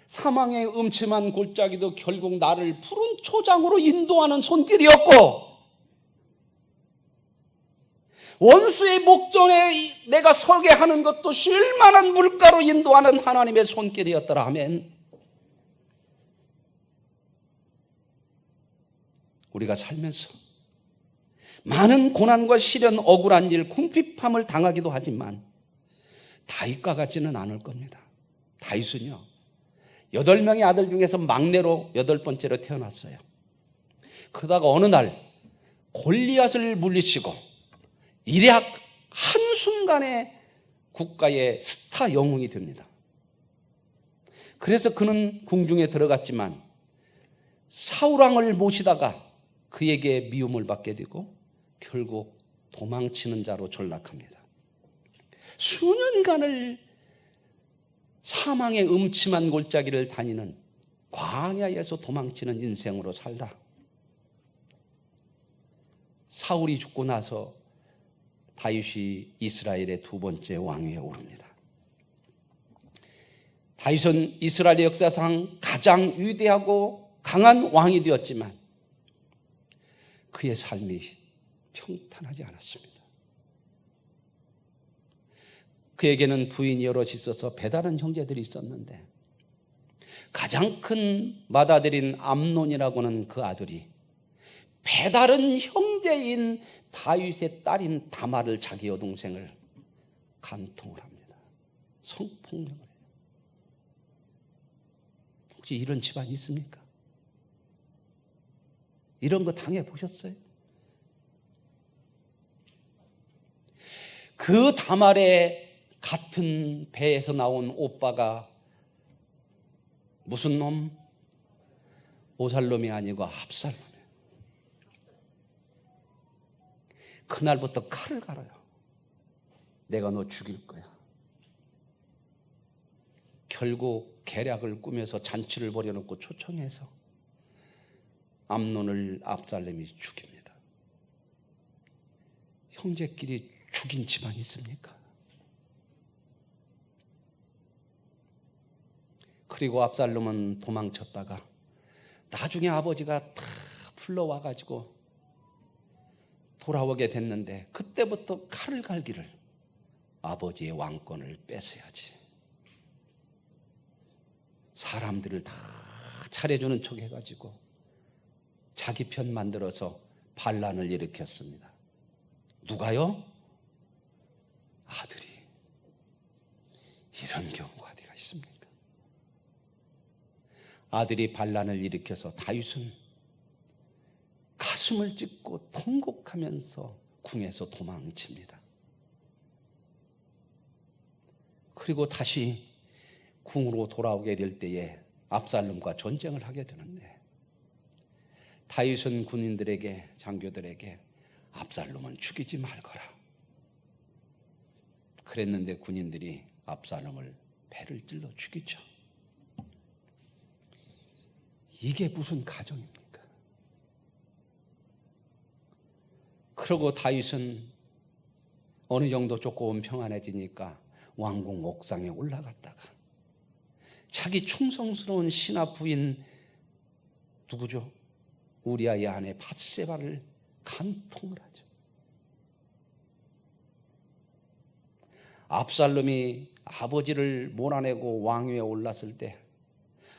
A: 사망의 음침한 골짜기도 결국 나를 푸른 초장으로 인도하는 손길이었고 원수의 목전에 내가 서게 하는 것도 쉴만한 물가로 인도하는 하나님의 손길이었더라. 아멘. 우리가 살면서 많은 고난과 시련, 억울한 일, 궁핍함을 당하기도 하지만 다윗과 같지는 않을 겁니다. 다윗은요 8명의 아들 중에서 막내로 8번째로 태어났어요. 그러다가 어느 날 골리앗을 물리치고 일약 한순간에 국가의 스타 영웅이 됩니다. 그래서 그는 궁중에 들어갔지만 사울왕을 모시다가 그에게 미움을 받게 되고 결국 도망치는 자로 전락합니다. 수년간을 사망의 음침한 골짜기를 다니는 광야에서 도망치는 인생으로 살다 사울이 죽고 나서 다윗이 이스라엘의 2번째 왕위에 오릅니다. 다윗은 이스라엘의 역사상 가장 위대하고 강한 왕이 되었지만 그의 삶이 평탄하지 않았습니다. 그에게는 부인이 여럿 있어서 배다른 형제들이 있었는데 가장 큰 맏아들인 암논이라고는 그 아들이 배다른 형제인 다윗의 딸인 다말을 자기 여동생을 간통을 합니다. 성폭력을 해요. 혹시 이런 집안 있습니까? 이런 거 당해보셨어요? 그 다말의 같은 배에서 나온 오빠가 무슨 놈? 오살롬이 아니고 압살롬이에요. 그날부터 칼을 갈아요. 내가 너 죽일 거야. 결국 계략을 꾸며서 잔치를 벌여놓고 초청해서 암논을 압살롬이 죽입니다. 형제끼리 죽인 집안 있습니까? 그리고 압살롬은 도망쳤다가 나중에 아버지가 다 불러와가지고 돌아오게 됐는데 그때부터 칼을 갈기를 아버지의 왕권을 뺏어야지. 사람들을 다 차려주는 척 해가지고 자기 편 만들어서 반란을 일으켰습니다. 누가요? 아들이. 이런 경우가 어디가 있습니까? 아들이 반란을 일으켜서 다윗은 가슴을 찢고 통곡하면서 궁에서 도망칩니다. 그리고 다시 궁으로 돌아오게 될 때에 압살롬과 전쟁을 하게 되는데 다윗은 군인들에게 장교들에게 압살롬은 죽이지 말거라 그랬는데 군인들이 압살롬을 배를 찔러 죽이죠. 이게 무슨 가정입니까? 그러고 다윗은 어느 정도 조금 평안해지니까 왕궁 옥상에 올라갔다가 자기 충성스러운 신하 부인 누구죠? 우리아의 아내 밧세바를 간통을 하죠. 압살롬이 아버지를 몰아내고 왕위에 올랐을 때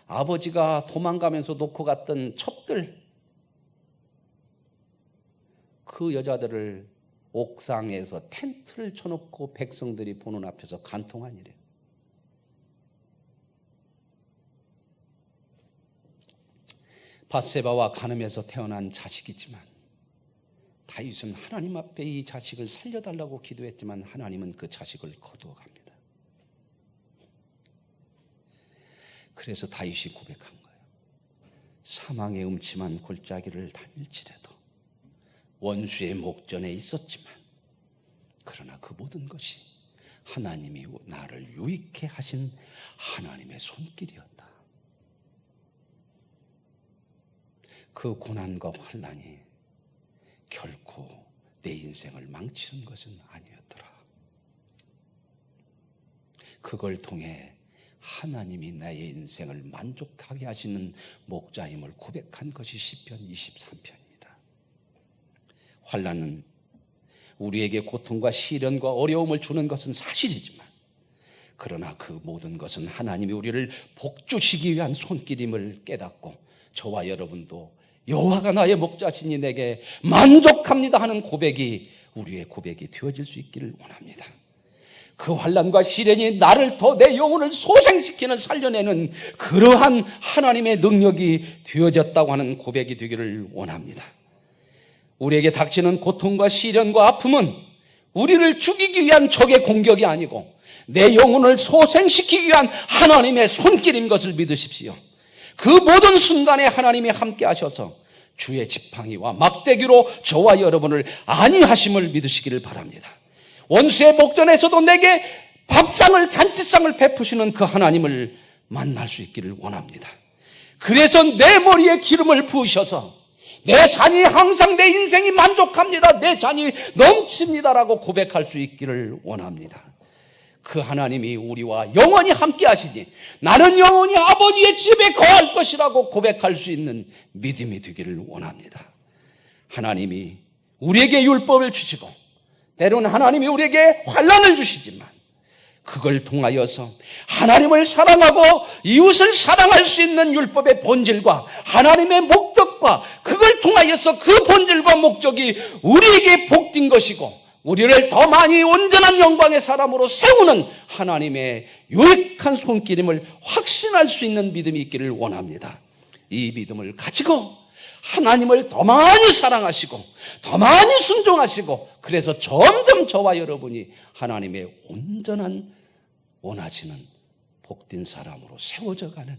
A: 아버지가 도망가면서 놓고 갔던 첩들, 그 여자들을 옥상에서 텐트를 쳐놓고 백성들이 보는 앞에서 간통한 일이에요. 밧세바와 간음에서 태어난 자식이지만 다윗은 하나님 앞에 이 자식을 살려달라고 기도했지만 하나님은 그 자식을 거두어 갑니다. 그래서 다윗이 고백한 거예요. 사망의 음침한 골짜기를 다닐지라도 원수의 목전에 있었지만 그러나 그 모든 것이 하나님이 나를 유익해 하신 하나님의 손길이었다. 그 고난과 환난이 결코 내 인생을 망치는 것은 아니었더라. 그걸 통해 하나님이 나의 인생을 만족하게 하시는 목자임을 고백한 것이 시편 23편입니다. 환난은 우리에게 고통과 시련과 어려움을 주는 것은 사실이지만 그러나 그 모든 것은 하나님이 우리를 복주시기 위한 손길임을 깨닫고 저와 여러분도 여호와가 나의 목자시니 내게 만족합니다 하는 고백이 우리의 고백이 되어질 수 있기를 원합니다. 그 환난과 시련이 나를 더 내 영혼을 소생시키는 살려내는 그러한 하나님의 능력이 되어졌다고 하는 고백이 되기를 원합니다. 우리에게 닥치는 고통과 시련과 아픔은 우리를 죽이기 위한 적의 공격이 아니고 내 영혼을 소생시키기 위한 하나님의 손길인 것을 믿으십시오. 그 모든 순간에 하나님이 함께 하셔서 주의 지팡이와 막대기로 저와 여러분을 안위하심을 믿으시기를 바랍니다. 원수의 목전에서도 내게 밥상을 잔치상을 베푸시는 그 하나님을 만날 수 있기를 원합니다. 그래서 내 머리에 기름을 부으셔서 내 잔이 항상 내 인생이 만족합니다, 내 잔이 넘칩니다라고 고백할 수 있기를 원합니다. 그 하나님이 우리와 영원히 함께 하시니 나는 영원히 아버지의 집에 거할 것이라고 고백할 수 있는 믿음이 되기를 원합니다. 하나님이 우리에게 율법을 주시고 때로는 하나님이 우리에게 환난을 주시지만 그걸 통하여서 하나님을 사랑하고 이웃을 사랑할 수 있는 율법의 본질과 하나님의 목적과 그걸 통하여서 그 본질과 목적이 우리에게 복된 것이고 우리를 더 많이 온전한 영광의 사람으로 세우는 하나님의 유익한 손길임을 확신할 수 있는 믿음이 있기를 원합니다. 이 믿음을 가지고 하나님을 더 많이 사랑하시고 더 많이 순종하시고 그래서 점점 저와 여러분이 하나님의 온전한 원하시는 복된 사람으로 세워져가는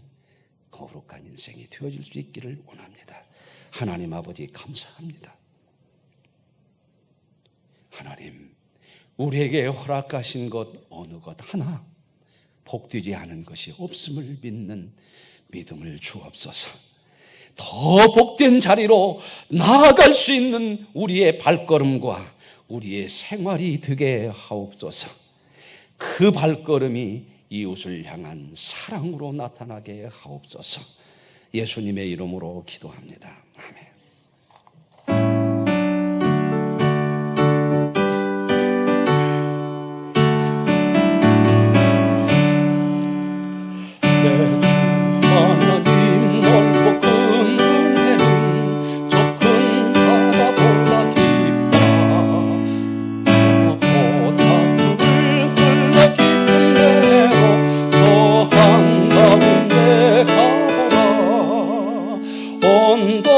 A: 거룩한 인생이 되어질 수 있기를 원합니다. 하나님 아버지 감사합니다. 하나님, 우리에게 허락하신 것 어느 것 하나 복되지 않은 것이 없음을 믿는 믿음을 주옵소서. 더 복된 자리로 나아갈 수 있는 우리의 발걸음과 우리의 생활이 되게 하옵소서. 그 발걸음이 이웃을 향한 사랑으로 나타나게 하옵소서. 예수님의 이름으로 기도합니다. 아멘.
C: 온도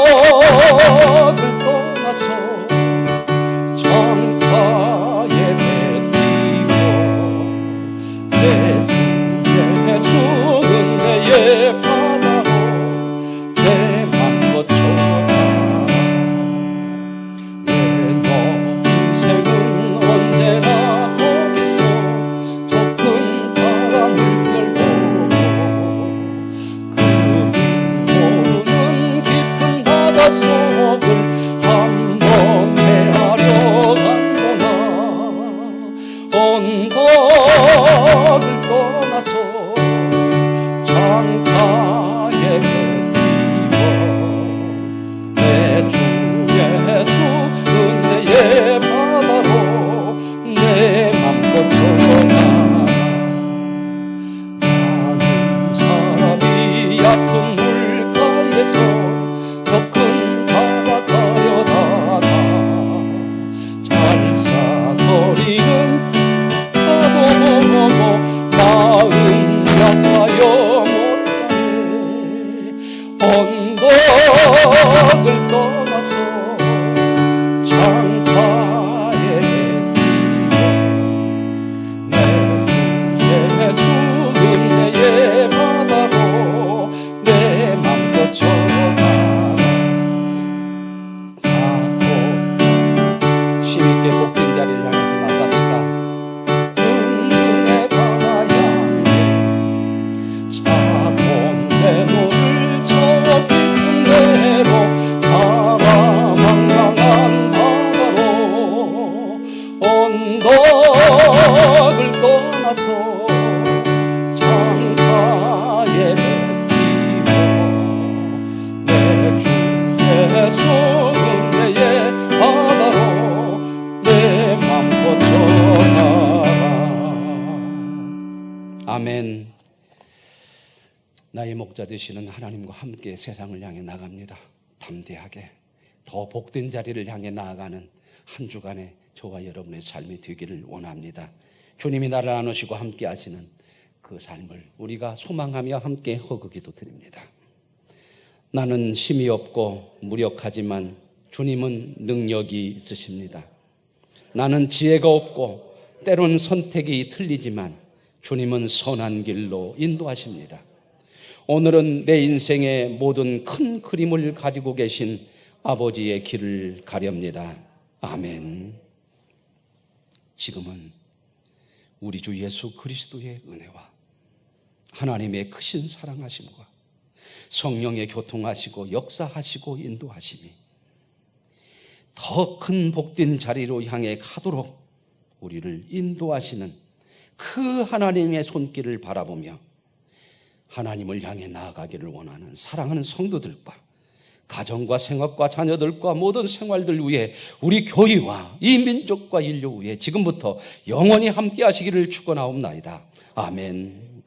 A: 떠나서 창가에 뱉기고 내 주 예수 은혜의 바다로 내 맘껏 전하라. 많은 사람이 얕은 물가에서 더 큰 바다 가려다가 잘싸거리는 마음 약하여 못가네. 언덕을 떠나서 창가에 뱉기고 내 주 예수 은혜의 바다로 내 맘껏 전하라. 힘있게 복된 자리를 향해서 나갑시다. 은근의 바다 향해 차본 대로를 저 깊은 대로 사망망한 바다로 언덕을 떠나서 창가에 뱉기고 내 주 예수 은혜의 바다로 내 맘껏 전하라. 아멘. 나의 목자 되시는 하나님과 함께 세상을 향해 나갑니다. 담대하게 더 복된 자리를 향해 나아가는 한 주간의 저와 여러분의 삶이 되기를 원합니다. 주님이 나를 안으시고 함께 하시는 그 삶을 우리가 소망하며 함께 허그기도 드립니다. 나는 힘이 없고 무력하지만 주님은 능력이 있으십니다. 나는 지혜가 없고 때론 선택이 틀리지만 주님은 선한 길로 인도하십니다. 오늘은 내 인생의 모든 큰 그림을 가지고 계신 아버지의 길을 가렵니다. 아멘. 지금은 우리 주 예수 그리스도의 은혜와 하나님의 크신 사랑하심과 성령의 교통하시고 역사하시고 인도하심이 더 큰 복된 자리로 향해 가도록 우리를 인도하시는 그 하나님의 손길을 바라보며 하나님을 향해 나아가기를 원하는 사랑하는 성도들과 가정과 생업과 자녀들과 모든 생활들 위해 우리 교회와 이 민족과 인류 위해 지금부터 영원히 함께 하시기를 축원하옵나이다. 아멘.